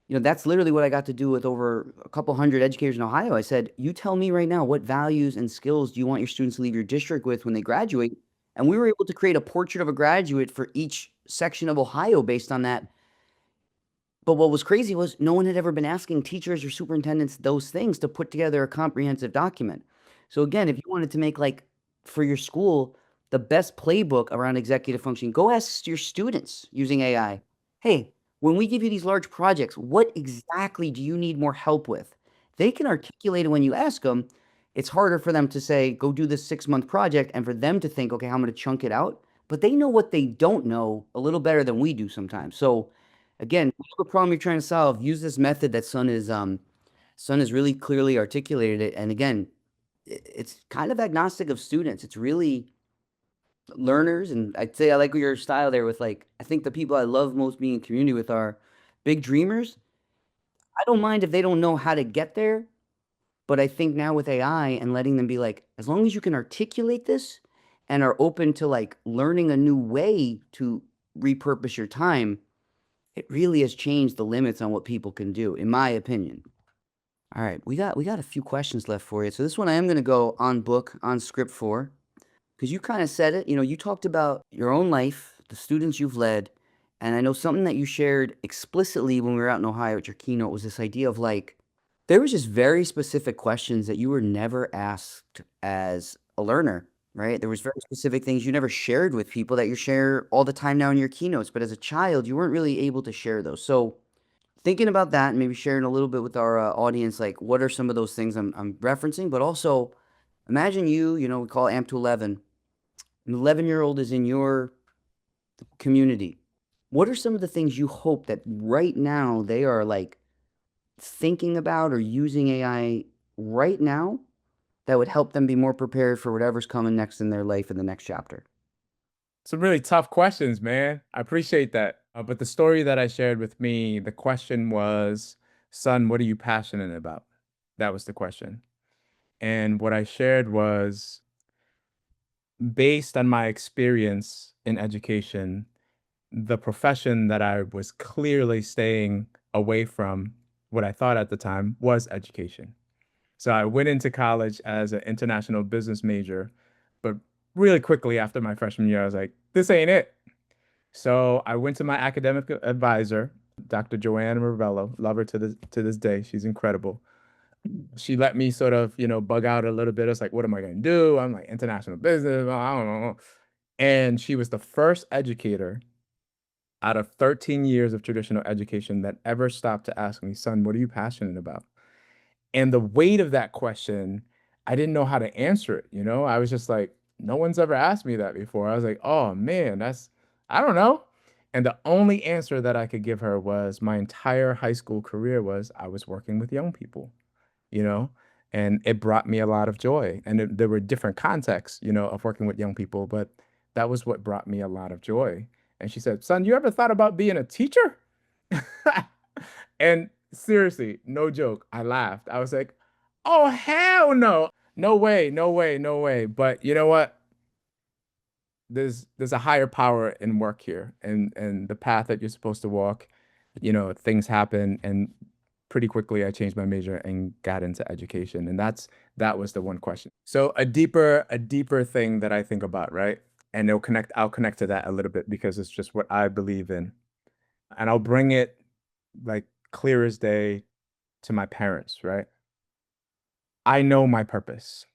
that's literally what I got to do with over a couple hundred educators in Ohio. I said, you tell me right now, what values and skills do you want your students to leave your district with when they graduate? And we were able to create a portrait of a graduate for each section of Ohio based on that. But what was crazy was no one had ever been asking teachers or superintendents those things to put together a comprehensive document. So again, if you wanted to make like for your school the best playbook around executive functioning, go ask your students using AI. Hey, when we give you these large projects, what exactly do you need more help with? They can articulate it when you ask them. It's harder for them to say, go do this 6-month project, and for them to think, okay, how I'm going to chunk it out. But they know what they don't know a little better than we do sometimes. So again, whatever problem you're trying to solve, use this method that Sonn has really clearly articulated it. And again, it's kind of agnostic of students. It's really learners. And I'd say I like your style there with like, I think the people I love most being in community with are big dreamers. I don't mind if they don't know how to get there, but I think now with AI and letting them be like, as long as you can articulate this and are open to like learning a new way to repurpose your time, it really has changed the limits on what people can do, in my opinion. All right, we got a few questions left for you. So this one I am going to go on book, on script for, because you kind of said it. You talked about your own life, the students you've led, and I know something that you shared explicitly when we were out in Ohio at your keynote was this idea of like there was just very specific questions that you were never asked as a learner, right? There was very specific things you never shared with people that you share all the time now in your keynotes, but as a child, you weren't really able to share those. So thinking about that and maybe sharing a little bit with our audience, like what are some of those things I'm referencing, but also imagine we call AMP to 11. An 11-year-old is in your community. What are some of the things you hope that right now they are like thinking about or using AI right now that would help them be more prepared for whatever's coming next in their life in the next chapter? Some really tough questions, man. I appreciate that. But the story that I shared with me, the question was, son, what are you passionate about? That was the question. And what I shared was based on my experience in education, the profession that I was clearly staying away from, what I thought at the time was education. So I went into college as an international business major, but really quickly after my freshman year, I was like, this ain't it. So I went to my academic advisor, Dr. Joanna Ravello, love her to this day. She's incredible. She let me sort of, bug out a little bit. It's like, what am I going to do? I'm like, international business. I don't know. And she was the first educator out of 13 years of traditional education that ever stopped to ask me, son, what are you passionate about? And the weight of that question, I didn't know how to answer it. I was just like, no one's ever asked me that before. I was like, oh man, I don't know. And the only answer that I could give her was my entire high school career was I was working with young people, you know, and it brought me a lot of joy. And there were different contexts, of working with young people, but that was what brought me a lot of joy. And she said, son, you ever thought about being a teacher? And seriously, no joke, I laughed. I was like, "Oh, hell no. No way, no way, no way." But you know what? There's a higher power in work here and the path that you're supposed to walk, things happen and pretty quickly I changed my major and got into education. And that was the one question. So a deeper thing that I think about, right? And I'll connect to that a little bit because it's just what I believe in. And I'll bring it like clear as day to my parents, right? I know my purpose.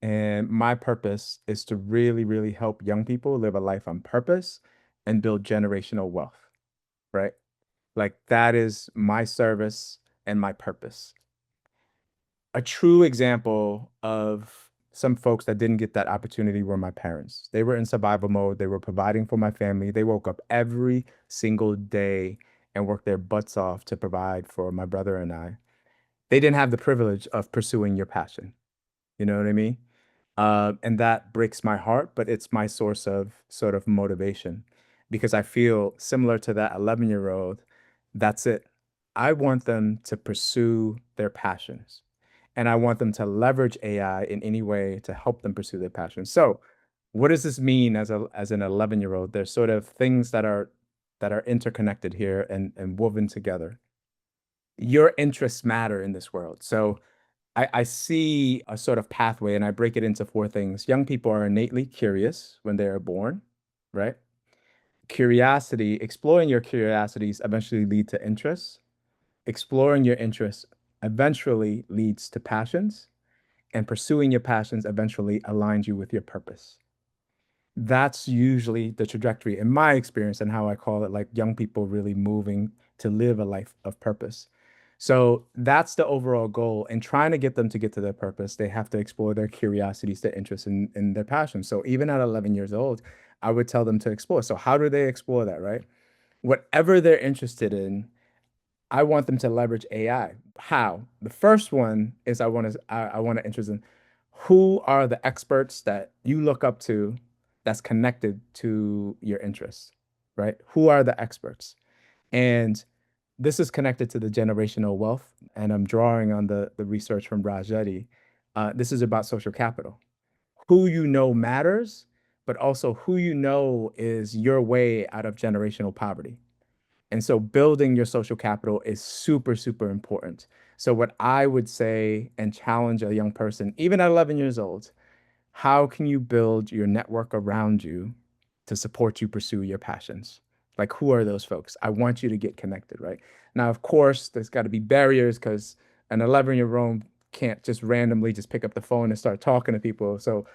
And my purpose is to really, really help young people live a life on purpose and build generational wealth, right? Like that is my service and my purpose. A true example of some folks that didn't get that opportunity were my parents. They were in survival mode. They were providing for my family. They woke up every single day and worked their butts off to provide for my brother and I. They didn't have the privilege of pursuing your passion. You know what I mean? And that breaks my heart, but it's my source of sort of motivation because I feel similar to that 11-year-old. That's it. I want them to pursue their passions. and I want them to leverage AI in any way to help them pursue their passion. So, what does this mean as an 11-year-old? There's sort of things that are interconnected here and woven together. Your interests matter in this world. So I see a sort of pathway and I break it into four things. Young people are innately curious when they are born, right? Curiosity, exploring your curiosities eventually lead to interests. Exploring your interests eventually leads to passions, and pursuing your passions eventually aligns you with your purpose. That's usually the trajectory in my experience and how I call it, like young people really moving to live a life of purpose. So that's the overall goal. And trying to get them to get to their purpose, they have to explore their curiosities, their interests, and their passions. So even at 11 years old, I would tell them to explore. So how do they explore that, right? Whatever they're interested in, I want them to leverage AI. How? The first one is I want to interest in who are the experts that you look up to that's connected to your interests, right? Who are the experts? And this is connected to the generational wealth, and I'm drawing on the research from Rajati. This is about social capital. Who you know matters, but also who you know is your way out of generational poverty. And so building your social capital is super, super important. So what I would say and challenge a young person, even at 11 years old, how can you build your network around you to support you pursue your passions? Like, who are those folks? I want you to get connected, right? Now, of course, there's got to be barriers because an 11-year-old can't just randomly just pick up the phone and start talking to people. So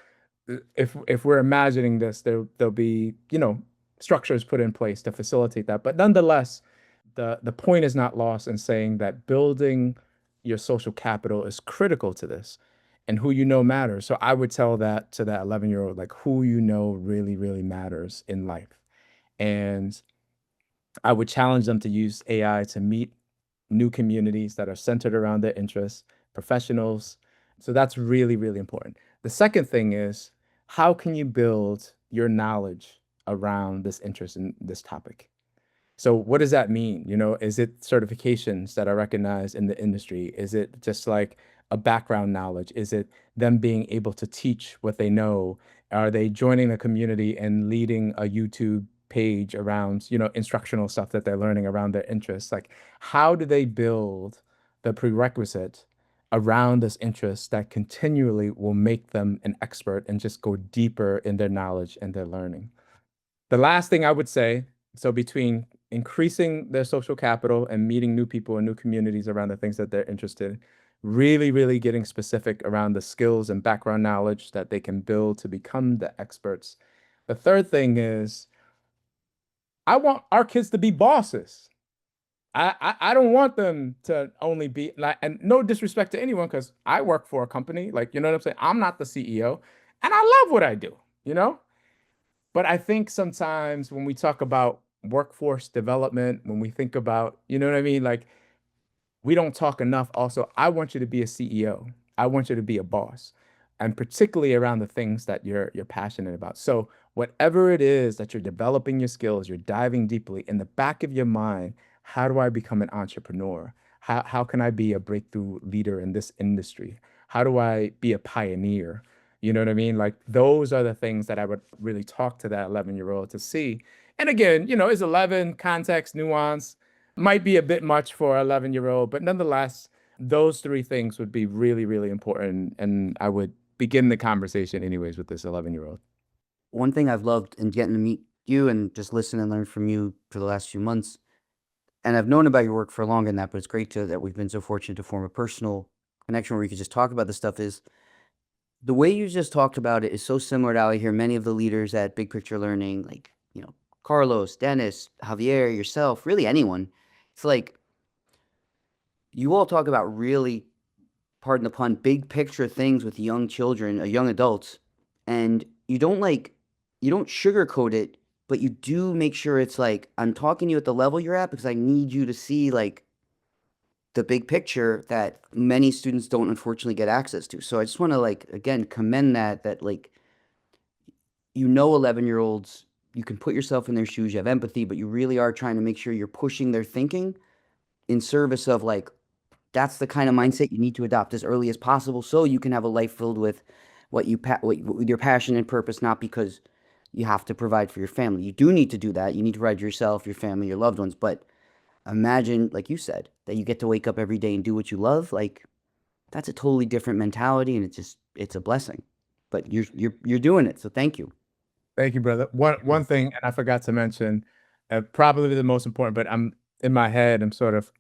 if we're imagining this, there'll be, structures put in place to facilitate that. But nonetheless, the point is not lost in saying that building your social capital is critical to this, and who you know matters. So I would tell that to that 11-year-old, like who you know really, really matters in life. And I would challenge them to use AI to meet new communities that are centered around their interests, professionals. So that's really, really important. The second thing is, how can you build your knowledge around this interest in this topic? So what does that mean? Is it certifications that are recognized in the industry? Is it just like a background knowledge? Is it them being able to teach what they know? Are they joining a community and leading a YouTube page around, instructional stuff that they're learning around their interests? Like, how do they build the prerequisite around this interest that continually will make them an expert and just go deeper in their knowledge and their learning? The last thing I would say, so between increasing their social capital and meeting new people and new communities around the things that they're interested in, really, really getting specific around the skills and background knowledge that they can build to become the experts. The third thing is, I want our kids to be bosses. I don't want them to only be like, and no disrespect to anyone, because I work for a company, like, you know what I'm saying? I'm not the CEO, and I love what I do, you know? But I think sometimes when we talk about workforce development, when we think about, you know what I mean? Like, we don't talk enough. Also, I want you to be a CEO. I want you to be a boss, and particularly around the things that you're passionate about. So whatever it is that you're developing your skills, you're diving deeply in the back of your mind. How do I become an entrepreneur? How can I be a breakthrough leader in this industry? How do I be a pioneer? You know what I mean? Like, those are the things that I would really talk to that 11-year-old to see. And again, is 11 context, nuance, might be a bit much for an 11-year-old, but nonetheless, those three things would be really, really important. And I would begin the conversation anyways with this 11-year-old. One thing I've loved in getting to meet you and just listen and learn from you for the last few months, and I've known about your work for longer than that, but it's great that we've been so fortunate to form a personal connection where we could just talk about this stuff, is the way you just talked about it is so similar to how I hear many of the leaders at Big Picture Learning, like, Carlos, Dennis, Javier, yourself, really anyone. It's like you all talk about really, pardon the pun, big picture things with young children, young adults, and you don't sugarcoat it, but you do make sure it's like, I'm talking to you at the level you're at because I need you to see like the big picture that many students don't unfortunately get access to. So I just want to like again commend that like 11-year-olds, you can put yourself in their shoes, you have empathy, but you really are trying to make sure you're pushing their thinking in service of like that's the kind of mindset you need to adopt as early as possible so you can have a life filled with with your passion and purpose, not because you have to provide for your family. You do need to do that. You need to provide for yourself, your family, your loved ones. But imagine, like you said, that you get to wake up every day and do what you love. Like that's a totally different mentality, and it's a blessing. But you're doing it, so thank you. Thank you, brother. One thing, and I forgot to mention, probably the most important, but I'm in my head, I'm sort of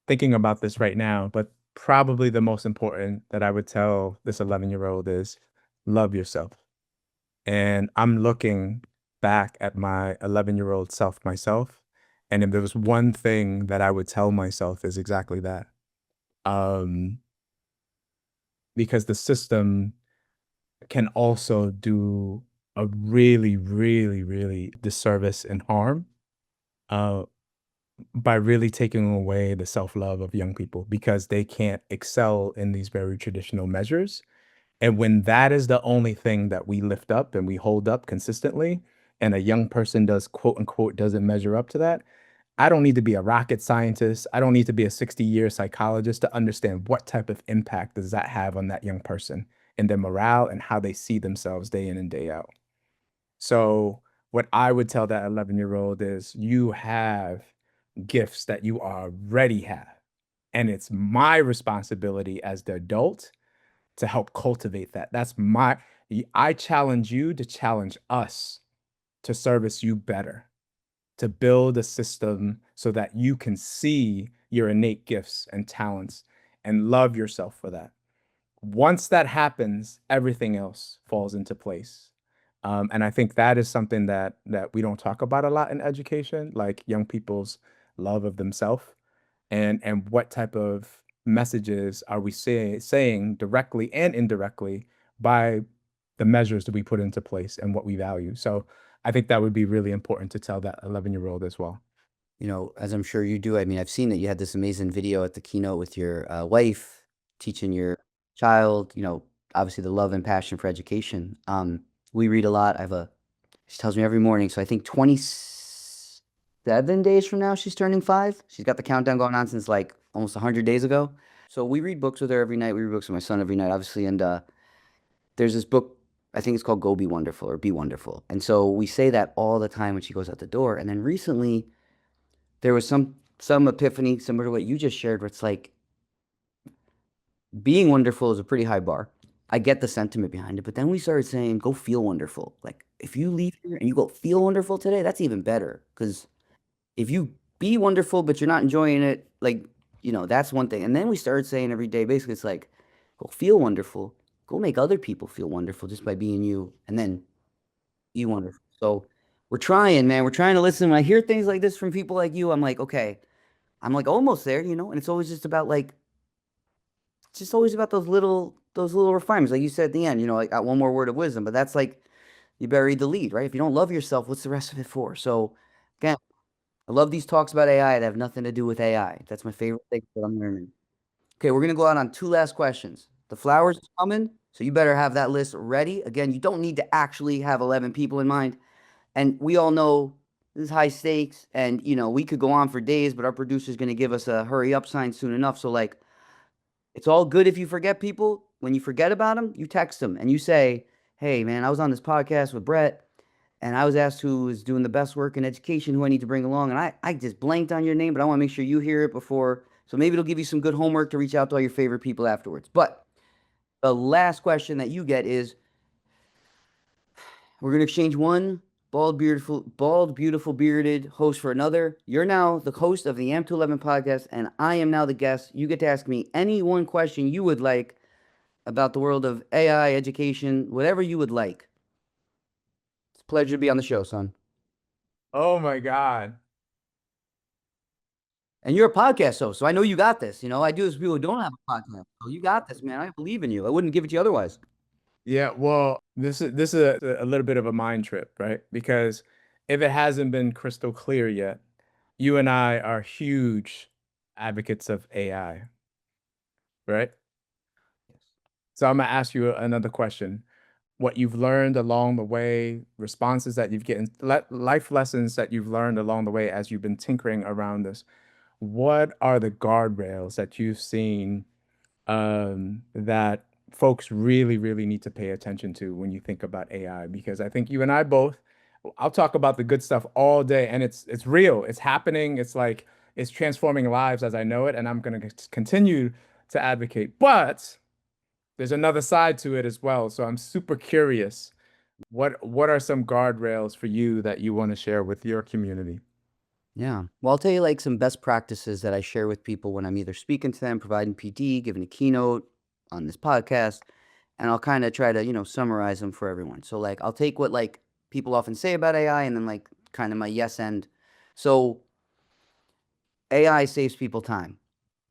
thinking about this right now, but probably the most important that I would tell this 11-year-old is love yourself. And I'm looking back at my 11-year-old self myself, and if there was one thing that I would tell myself is exactly that. Um, because the system can also do a really, really, really disservice and harm uh, by really taking away the self-love of young people because they can't excel in these very traditional measures. And when that is the only thing that we lift up and we hold up consistently, and a young person does quote unquote doesn't measure up to that, I don't need to be a rocket scientist. I don't need to be a 60-year psychologist to understand what type of impact does that have on that young person and their morale and how they see themselves day in and day out. So what I would tell that 11-year-old is you have gifts that you already have. And it's my responsibility as the adult to help cultivate that. I challenge you to challenge us to service you better, to build a system so that you can see your innate gifts and talents and love yourself for that. Once that happens, everything else falls into place. And I think that is something that we don't talk about a lot in education, like young people's love of themselves and what type of messages are we saying directly and indirectly by the measures that we put into place and what we value. So I think that would be really important to tell that 11-year-old as well. As I'm sure you do. I mean, I've seen that you had this amazing video at the keynote with your wife teaching your child, obviously the love and passion for education. We read a lot. She tells me every morning. So I think 27 days from now, she's turning 5. She's got the countdown going on since like almost 100 days ago. So we read books with her every night. We read books with my son every night, obviously. And there's this book, I think it's called Go Be Wonderful or Be Wonderful. And so we say that all the time when she goes out the door. And then recently, there was some epiphany similar to what you just shared, where it's like being wonderful is a pretty high bar. I get the sentiment behind it, but then we started saying, go feel wonderful. Like if you leave here and you go feel wonderful today, that's even better. Because if you be wonderful, but you're not enjoying it, like, that's one thing. And then we started saying every day, basically, it's like, go feel wonderful. Go make other people feel wonderful just by being you. And then be wonderful. So we're trying, man. We're trying to listen. When I hear things like this from people like you, I'm like, okay, I'm like almost there, and it's always just about like it's just always about those little refinements. Like you said at the end, like got one more word of wisdom, but that's like you buried the lead, right? If you don't love yourself, what's the rest of it for? So again, I love these talks about AI that have nothing to do with AI. That's my favorite thing that I'm learning. Okay, we're gonna go out on two last questions. The flowers is coming, so you better have that list ready. Again, you don't need to actually have 11 people in mind. And we all know this is high stakes, and we could go on for days, but our producer's gonna give us a hurry up sign soon enough. So like it's all good if you forget people. When you forget about them, you text them and you say, "Hey, man, I was on this podcast with Brett, and I was asked who is doing the best work in education, who I need to bring along, and I just blanked on your name, but I want to make sure you hear it before. So maybe it'll give you some good homework to reach out to all your favorite people afterwards." But the last question that you get is, we're gonna exchange one bald, beautiful, bearded host for another. You're now the host of the AM211 podcast, and I am now the guest. You get to ask me any one question you would like about the world of AI, education, whatever you would like. It's a pleasure to be on the show, son. Oh my God. And you're a podcast host, so I know you got this. I do this with people who don't have a podcast. So you got this, man. I believe in you. I wouldn't give it to you otherwise. Yeah, well, this is a little bit of a mind trip, right? Because if it hasn't been crystal clear yet, you and I are huge advocates of AI, right? So I'm gonna ask you another question. What you've learned along the way, responses that you've gotten, life lessons that you've learned along the way as you've been tinkering around this. what are the guardrails that you've seen that folks really, really need to pay attention to when you think about AI? Because I think you and I both, I'll talk about the good stuff all day, and it's real, it's happening, it's like it's transforming lives as I know it, and I'm going to continue to advocate. But there's another side to it as well. So I'm super curious. What are some guardrails for you that you want to share with your community? Yeah. Well, I'll tell you like some best practices that I share with people when I'm either speaking to them, providing PD, giving a keynote on this podcast, and I'll kind of try to, summarize them for everyone. So like I'll take what like people often say about AI and then like kind of my yes end. So AI saves people time.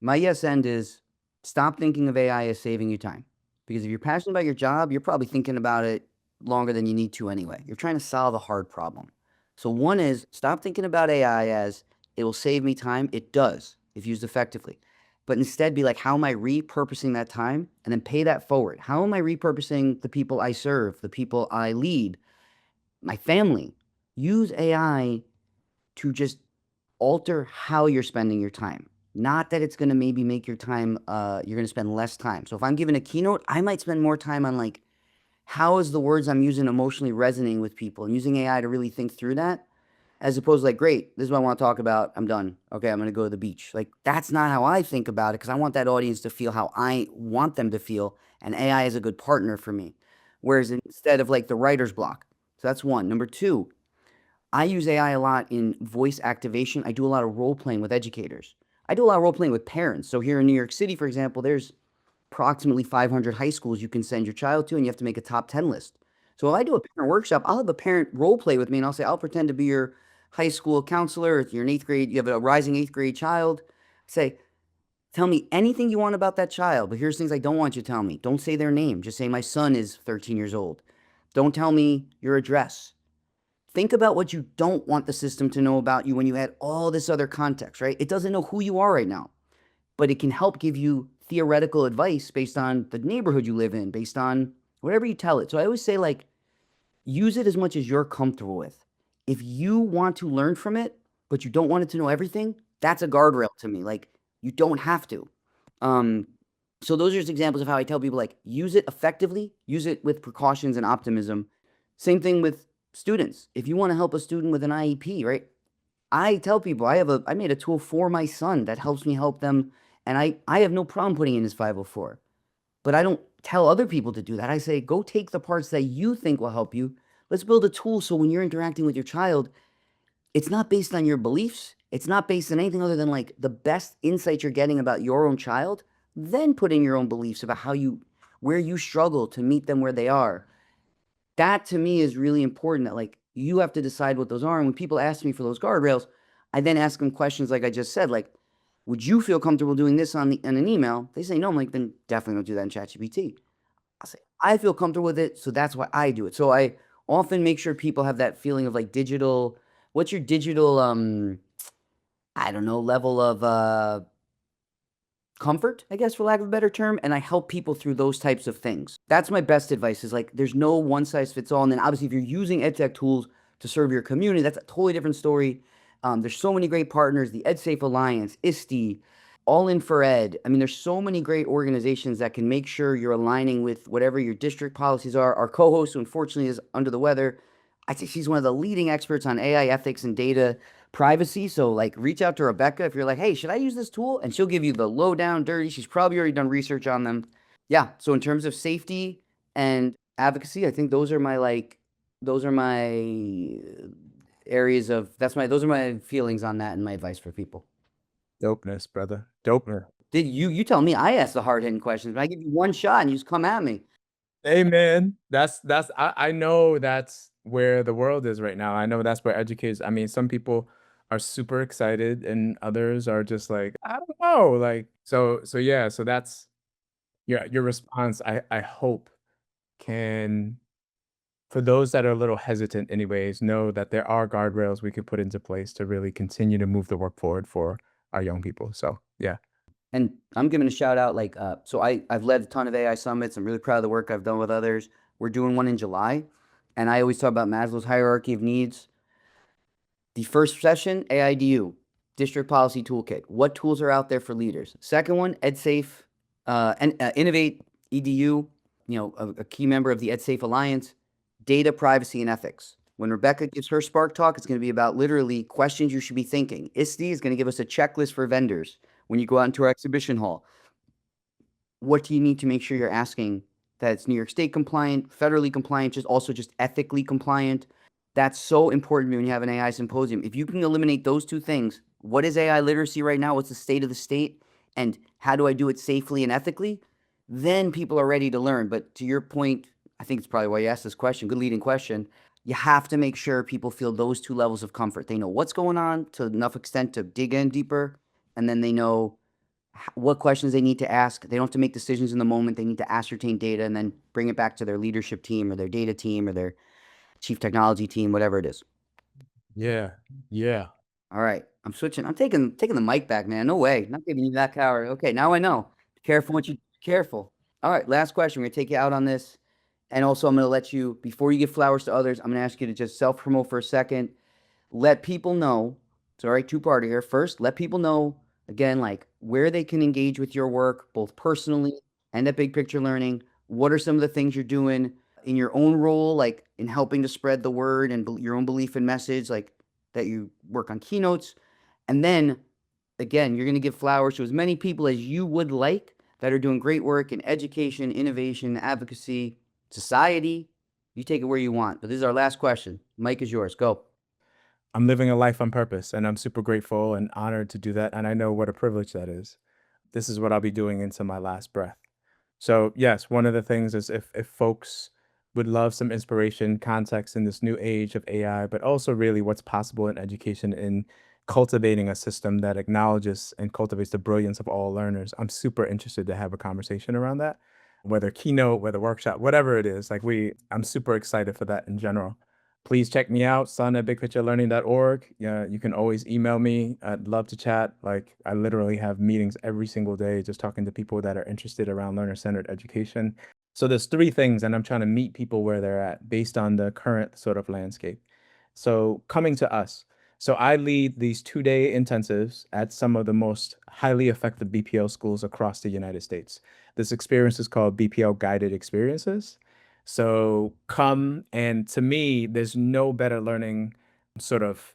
My yes end is stop thinking of AI as saving you time. Because if you're passionate about your job, you're probably thinking about it longer than you need to anyway. You're trying to solve a hard problem. So one is stop thinking about AI as it will save me time. It does if used effectively. But instead be like, how am I repurposing that time? And then pay that forward. How am I repurposing the people I serve, the people I lead, my family? Use AI to just alter how you're spending your time. Not that it's going to maybe make your time, you're going to spend less time. So if I'm giving a keynote, I might spend more time on like, how is the words I'm using emotionally resonating with people and using AI to really think through that, as opposed to like, great, this is what I want to talk about. I'm done. Okay, I'm going to go to the beach. Like, that's not how I think about it because I want that audience to feel how I want them to feel. And AI is a good partner for me. Whereas instead of like the writer's block. So that's one. Number two, I use AI a lot in voice activation. I do a lot of role playing with educators. I do a lot of role playing with parents. So here in New York City, for example, there's approximately 500 high schools you can send your child to, and you have to make a top 10 list. So if I do a parent workshop, I'll have a parent role play with me, and I'll say, I'll pretend to be your high school counselor. If you're in eighth grade, you have a rising eighth grade child. Say, tell me anything you want about that child, but here's things I don't want you to tell me. Don't say their name. Just say, my son is 13 years old. Don't tell me your address. Think about what you don't want the system to know about you when you add all this other context, right? It doesn't know who you are right now, but it can help give you theoretical advice based on the neighborhood you live in, based on whatever you tell it. So I always say, like, use it as much as you're comfortable with. If you want to learn from it, but you don't want it to know everything, that's a guardrail to me. Like, you don't have to. Um, so those are just examples of how I tell people, like, use it effectively, use it with precautions and optimism. Same thing with students. If you want to help a student with an IEP, right? I tell people I made a tool for my son that helps me help them, and I have no problem putting in his 504. But I don't tell other people to do that. I say, go take the parts that you think will help you. Let's build a tool so when you're interacting with your child, it's not based on your beliefs. It's not based on anything other than like the best insight you're getting about your own child. Then put in your own beliefs about where you struggle to meet them where they are. That to me is really important that like you have to decide what those are. And when people ask me for those guardrails, I then ask them questions like I just said, like, would you feel comfortable doing this on an email? They say no. I'm like, then definitely don't do that in ChatGPT. I say, I feel comfortable with it, so that's why I do it. So I often make sure people have that feeling of like digital, what's your digital I don't know, level of comfort, I guess, for lack of a better term, and I help people through those types of things. That's my best advice is like there's no one size fits all. And then obviously if you're using EdTech tools to serve your community, that's a totally different story. There's so many great partners, the EdSafe Alliance, ISTE, All In for Ed. I mean, there's so many great organizations that can make sure you're aligning with whatever your district policies are. Our co-host, who unfortunately is under the weather, I'd say she's one of the leading experts on AI ethics and data privacy. So like reach out to Rebecca if you're like, hey, should I use this tool? And she'll give you the low down dirty. She's probably already done research on them. Yeah. So in terms of safety and advocacy, I think those are my areas of those are my feelings on that and my advice for people. Dopeness, brother. Dopeness. Did you tell me I asked the hard hitting questions, but I give you one shot and you just come at me. Hey man, that's I know that's where the world is right now. I know that's where educators, I mean, some people are super excited and others are just like, I don't know, like so yeah, so that's your response I hope can, for those that are a little hesitant anyways, know that there are guardrails we could put into place to really continue to move the work forward for our young people. So, yeah. And I'm giving a shout out, like, so I've led a ton of AI summits. I'm really proud of the work I've done with others. We're doing one in July, and I always talk about Maslow's hierarchy of needs. The first session, AIDU. district policy toolkit. What tools are out there for leaders? Second one, EdSafe, and Innovate EDU, a key member of the EdSafe Alliance, data privacy and ethics. When Rebecca gives her Spark Talk, it's going to be about literally questions you should be thinking. ISTE is going to give us a checklist for vendors when you go out into our exhibition hall. What do you need to make sure you're asking that it's New York State compliant, federally compliant, just ethically compliant? That's so important to me when you have an AI symposium. If you can eliminate those two things, what is AI literacy right now? What's the state of the state? And how do I do it safely and ethically? Then people are ready to learn. But to your point, I think it's probably why you asked this question, good leading question. You have to make sure people feel those two levels of comfort. They know what's going on to enough extent to dig in deeper, and then they know what questions they need to ask. They don't have to make decisions in the moment. They need to ascertain data and then bring it back to their leadership team or their data team or their chief technology team, whatever it is. Yeah. Yeah. All right. I'm switching. I'm taking the mic back, man. No way. Not giving you that power. Okay, now I know. Careful. All right, last question. We're gonna take you out on this. And also I'm gonna let you, before you give flowers to others, I'm gonna ask you to just self-promote for a second. Let people know. It's all right, two-parter here. First, let people know again, like where they can engage with your work, both personally and at Big Picture Learning. What are some of the things you're doing in your own role, like in helping to spread the word and your own belief and message, like that you work on keynotes. And then again, you're going to give flowers to as many people as you would like that are doing great work in education, innovation, advocacy, society. You take it where you want. But this is our last question. Mike is yours. Go. I'm living a life on purpose, and I'm super grateful and honored to do that. And I know what a privilege that is. This is what I'll be doing into my last breath. So, yes, one of the things is if folks would love some inspiration, context in this new age of AI, but also really what's possible in education in cultivating a system that acknowledges and cultivates the brilliance of all learners, I'm super interested to have a conversation around that, whether keynote, whether workshop, whatever it is. I'm super excited for that in general. Please check me out, son@bigpicturelearning.org. Yeah, you can always email me. I'd love to chat. Like, I literally have meetings every single day just talking to people that are interested around learner-centered education. So there's three things, and I'm trying to meet people where they're at based on the current sort of landscape. So coming to us. So I lead these 2-day intensives at some of the most highly effective BPL schools across the United States. This experience is called BPL Guided Experiences. So come, and to me, there's no better learning sort of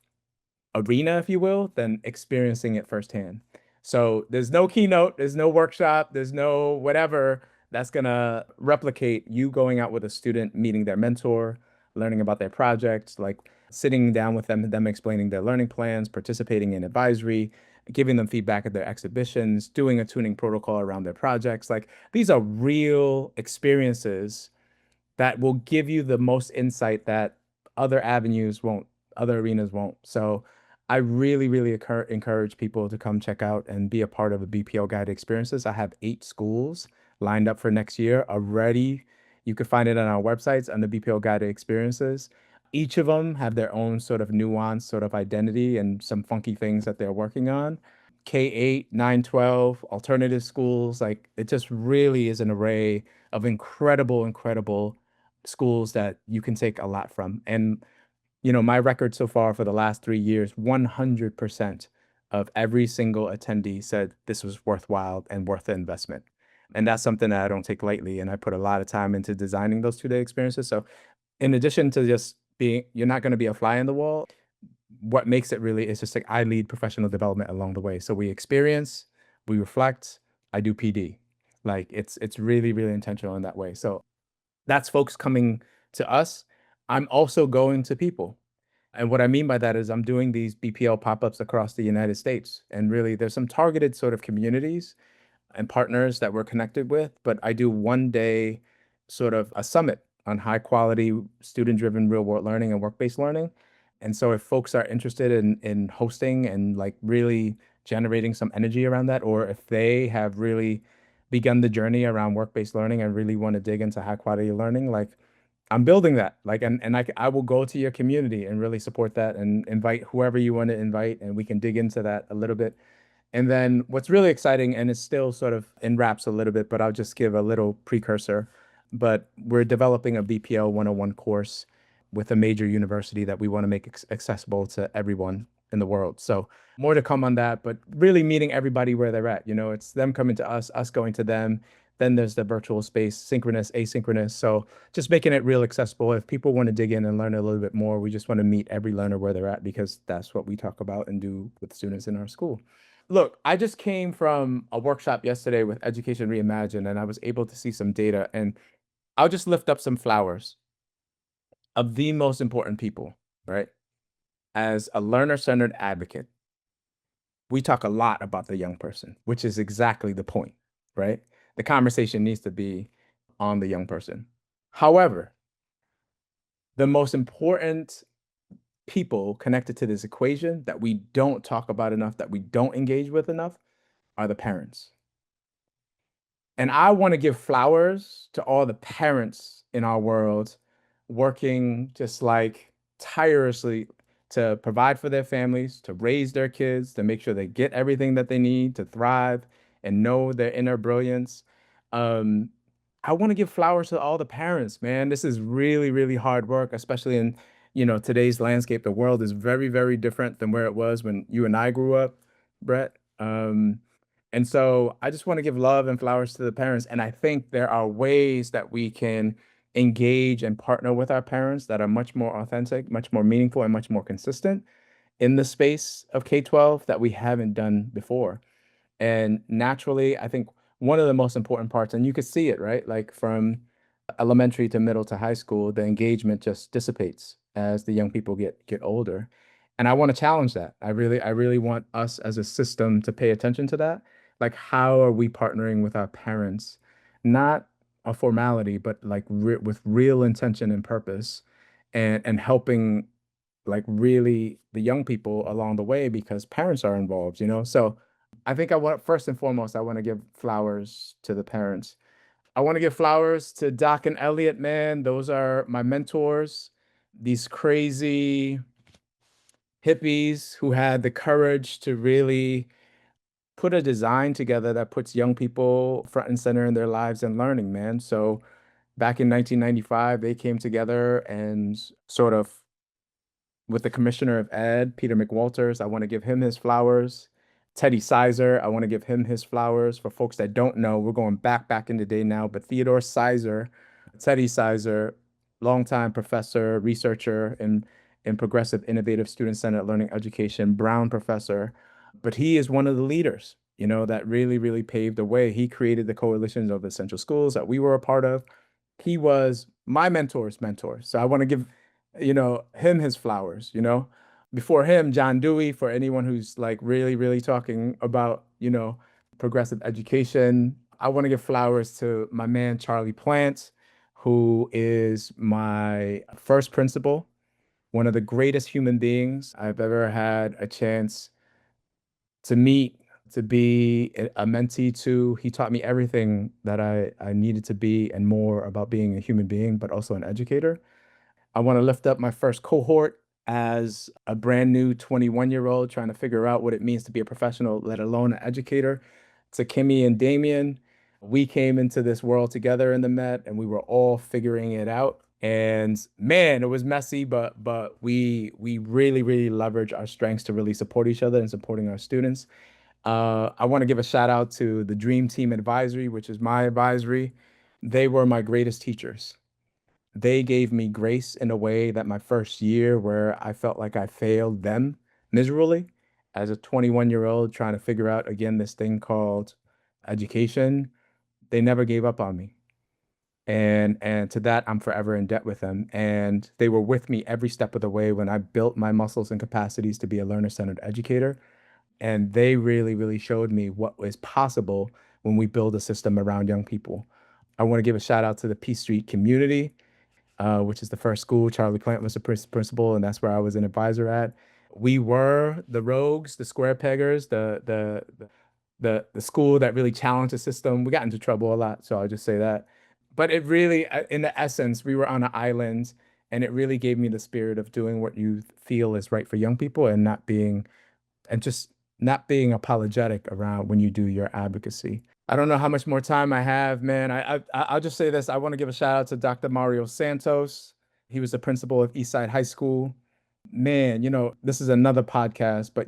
arena, if you will, than experiencing it firsthand. So there's no keynote, there's no workshop, there's no whatever that's gonna replicate you going out with a student, meeting their mentor, learning about their projects, like sitting down with them explaining their learning plans, participating in advisory, giving them feedback at their exhibitions, doing a tuning protocol around their projects. Like, these are real experiences that will give you the most insight that other avenues won't, other arenas won't. So I really, really encourage people to come check out and be a part of the BPL Guided Experiences. I have 8 schools lined up for next year already. You can find it on our websites under BPL Guided Experiences. Each of them have their own sort of nuance, sort of identity, and some funky things that they're working on. K-8, 9, 12, alternative schools, like it just really is an array of incredible schools that you can take a lot from. And, my record so far for the last 3 years, 100% of every single attendee said this was worthwhile and worth the investment. And that's something that I don't take lightly. And I put a lot of time into designing those 2-day experiences. So in addition to just being, you're not going to be a fly in the wall, what makes it really is just like I lead professional development along the way. So we experience, we reflect, I do PD. Like it's really, really intentional in that way. So that's folks coming to us. I'm also going to people. And what I mean by that is I'm doing these BPL pop-ups across the United States. And really, there's some targeted sort of communities and partners that we're connected with, but I do 1 day sort of a summit on high quality student driven real world learning and work-based learning. And so if folks are interested in hosting and like really generating some energy around that, or if they have really begun the journey around work-based learning and really want to dig into high quality learning, like I'm building that, like, and I will go to your community and really support that and invite whoever you want to invite, and we can dig into that a little bit. And then what's really exciting, and it's still sort of in wraps a little bit, but I'll just give a little precursor. But we're developing a BPL 101 course with a major university that we want to make accessible to everyone. in the world. So more to come on that, but really meeting everybody where they're at. It's them coming to us going to them. Then there's the virtual space, synchronous, asynchronous. So just making it real accessible. If people want to dig in and learn a little bit more, we just want to meet every learner where they're at because that's what we talk about and do with students in our school. Look, I just came from a workshop yesterday with Education Reimagined, and I was able to see some data, and I'll just lift up some flowers of the most important people, right? As a learner-centered advocate, we talk a lot about the young person, which is exactly the point, right? The conversation needs to be on the young person. However, the most important people connected to this equation that we don't talk about enough, that we don't engage with enough, are the parents. And I want to give flowers to all the parents in our world working just like tirelessly to provide for their families, to raise their kids, to make sure they get everything that they need to thrive and know their inner brilliance. Um, I want to give flowers to all the parents, man. This is really, really hard work, especially in, today's landscape. The world is very, very different than where it was when you and I grew up, Brett. And so I just want to give love and flowers to the parents. And I think there are ways that we can engage and partner with our parents that are much more authentic, much more meaningful, and much more consistent in the space of K-12 that we haven't done before. And naturally, I think one of the most important parts, and you could see it, right? Like from elementary to middle to high school, the engagement just dissipates as the young people get older. And I want to challenge that. I really want us as a system to pay attention to that. Like, how are we partnering with our parents? Not a formality, but like with real intention and purpose, and helping like really the young people along the way because parents are involved. So I think I want first and foremost, I want to give flowers to the parents. I want to give flowers to Doc and Elliot, man. Those are my mentors. These crazy hippies who had the courage to really put a design together that puts young people front and center in their lives and learning, man. So back in 1995, they came together and sort of with the commissioner of ed, Peter McWalters. I want to give him his flowers. Teddy Sizer, I want to give him his flowers. For folks that don't know, we're going back in the day now, but Theodore Sizer, Teddy Sizer, longtime professor, researcher in progressive, innovative, student-centered learning education, Brown professor, but he is one of the leaders, that really, really paved the way. He created the coalitions of essential schools that we were a part of. He was my mentor's mentor. So I want to give him his flowers. Before him, John Dewey, for anyone who's like really, really talking about, progressive education. I want to give flowers to my man, Charlie Plant, who is my first principal, one of the greatest human beings I've ever had a chance to meet, to be a mentee to. He taught me everything that I needed to be and more about being a human being, but also an educator. I want to lift up my first cohort as a brand new 21-year-old trying to figure out what it means to be a professional, let alone an educator. To Kimmy and Damien, we came into this world together in the Met, and we were all figuring it out. And man, it was messy, but we really, really leverage our strengths to really support each other and supporting our students. I want to give a shout out to the Dream Team Advisory, which is my advisory. They were my greatest teachers. They gave me grace in a way that my first year, where I felt like I failed them miserably as a 21-year-old trying to figure out again this thing called education, they never gave up on me. And to that, I'm forever in debt with them. And they were with me every step of the way when I built my muscles and capacities to be a learner-centered educator. And they really, really showed me what was possible when we build a system around young people. I want to give a shout out to the Peace Street community, which is the first school. Charlie Plant was the principal, and that's where I was an advisor at. We were the rogues, the square peggers, the school that really challenged the system. We got into trouble a lot, so I'll just say that. But it really, in the essence, we were on an island, and it really gave me the spirit of doing what you feel is right for young people and just not being apologetic around when you do your advocacy. I don't know how much more time I have, man. I'll just say this. I want to give a shout out to Dr. Mario Santos. He was the principal of Eastside High School. Man, this is another podcast, but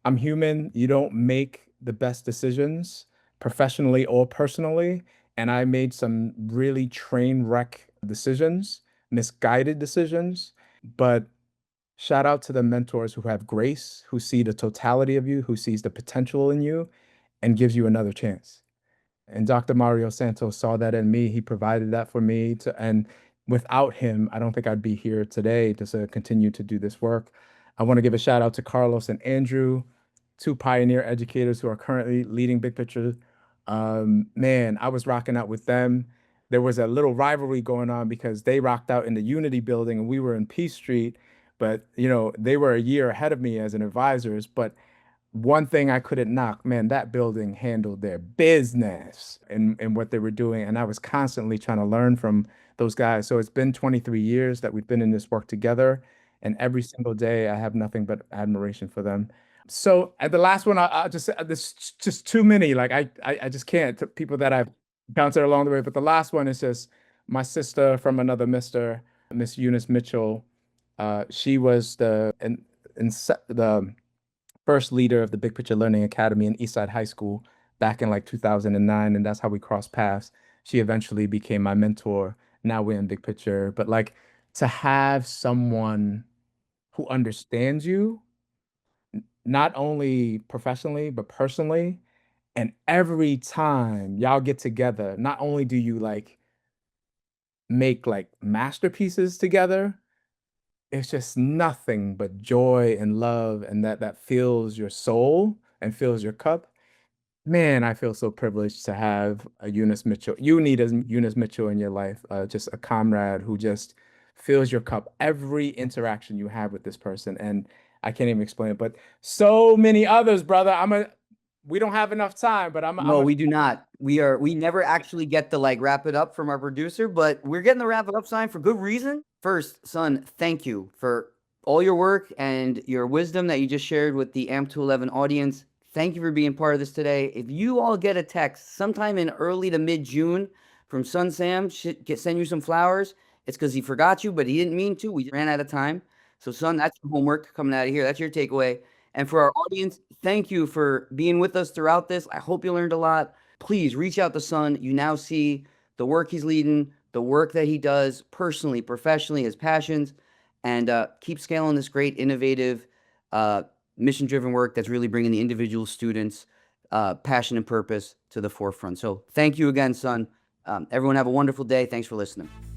I'm human. You don't make the best decisions professionally or personally. And I made some really train wreck decisions, misguided decisions. But shout out to the mentors who have grace, who see the totality of you, who sees the potential in you and gives you another chance. And Dr. Mario Santos saw that in me. He provided that for me and without him, I don't think I'd be here today to continue to do this work. I want to give a shout out to Carlos and Andrew, two pioneer educators who are currently leading Big Picture. Man, I was rocking out with them. There was a little rivalry going on because they rocked out in the Unity building and we were in Peace Street, but they were a year ahead of me as an advisors, but one thing I couldn't knock, man, that building handled their business and what they were doing. And I was constantly trying to learn from those guys. So it's been 23 years that we've been in this work together. And every single day I have nothing but admiration for them. So at the last one, I'll just say there's just too many. Like I just can't. People that I've encountered along the way. But the last one is just my sister from another Mister, Miss Eunice Mitchell. She was the first leader of the Big Picture Learning Academy in Eastside High School back in like 2009, and that's how we crossed paths. She eventually became my mentor. Now we're in Big Picture, but like to have someone who understands you, not only professionally, but personally, and every time y'all get together, not only do you like make like masterpieces together, it's just nothing but joy and love and that fills your soul and fills your cup. Man, I feel so privileged to have a Eunice Mitchell. You need a Eunice Mitchell in your life, just a comrade who just fills your cup every interaction you have with this person. And I can't even explain it, but so many others, brother. We don't have enough time, but No, we do not. We never actually get to like wrap it up from our producer, but we're getting the wrap it up sign for good reason. First, Sonn, thank you for all your work and your wisdom that you just shared with the AMP211 audience. Thank you for being part of this today. If you all get a text sometime in early to mid-June from Sonn Sam, send you some flowers. It's because he forgot you, but he didn't mean to. We ran out of time. So, Sonn, that's your homework coming out of here. That's your takeaway. And for our audience, thank you for being with us throughout this. I hope you learned a lot. Please reach out to Sonn. You now see the work he's leading, the work that he does personally, professionally, his passions, and keep scaling this great, innovative, mission-driven work that's really bringing the individual students' passion and purpose to the forefront. So thank you again, Sonn. Everyone have a wonderful day. Thanks for listening.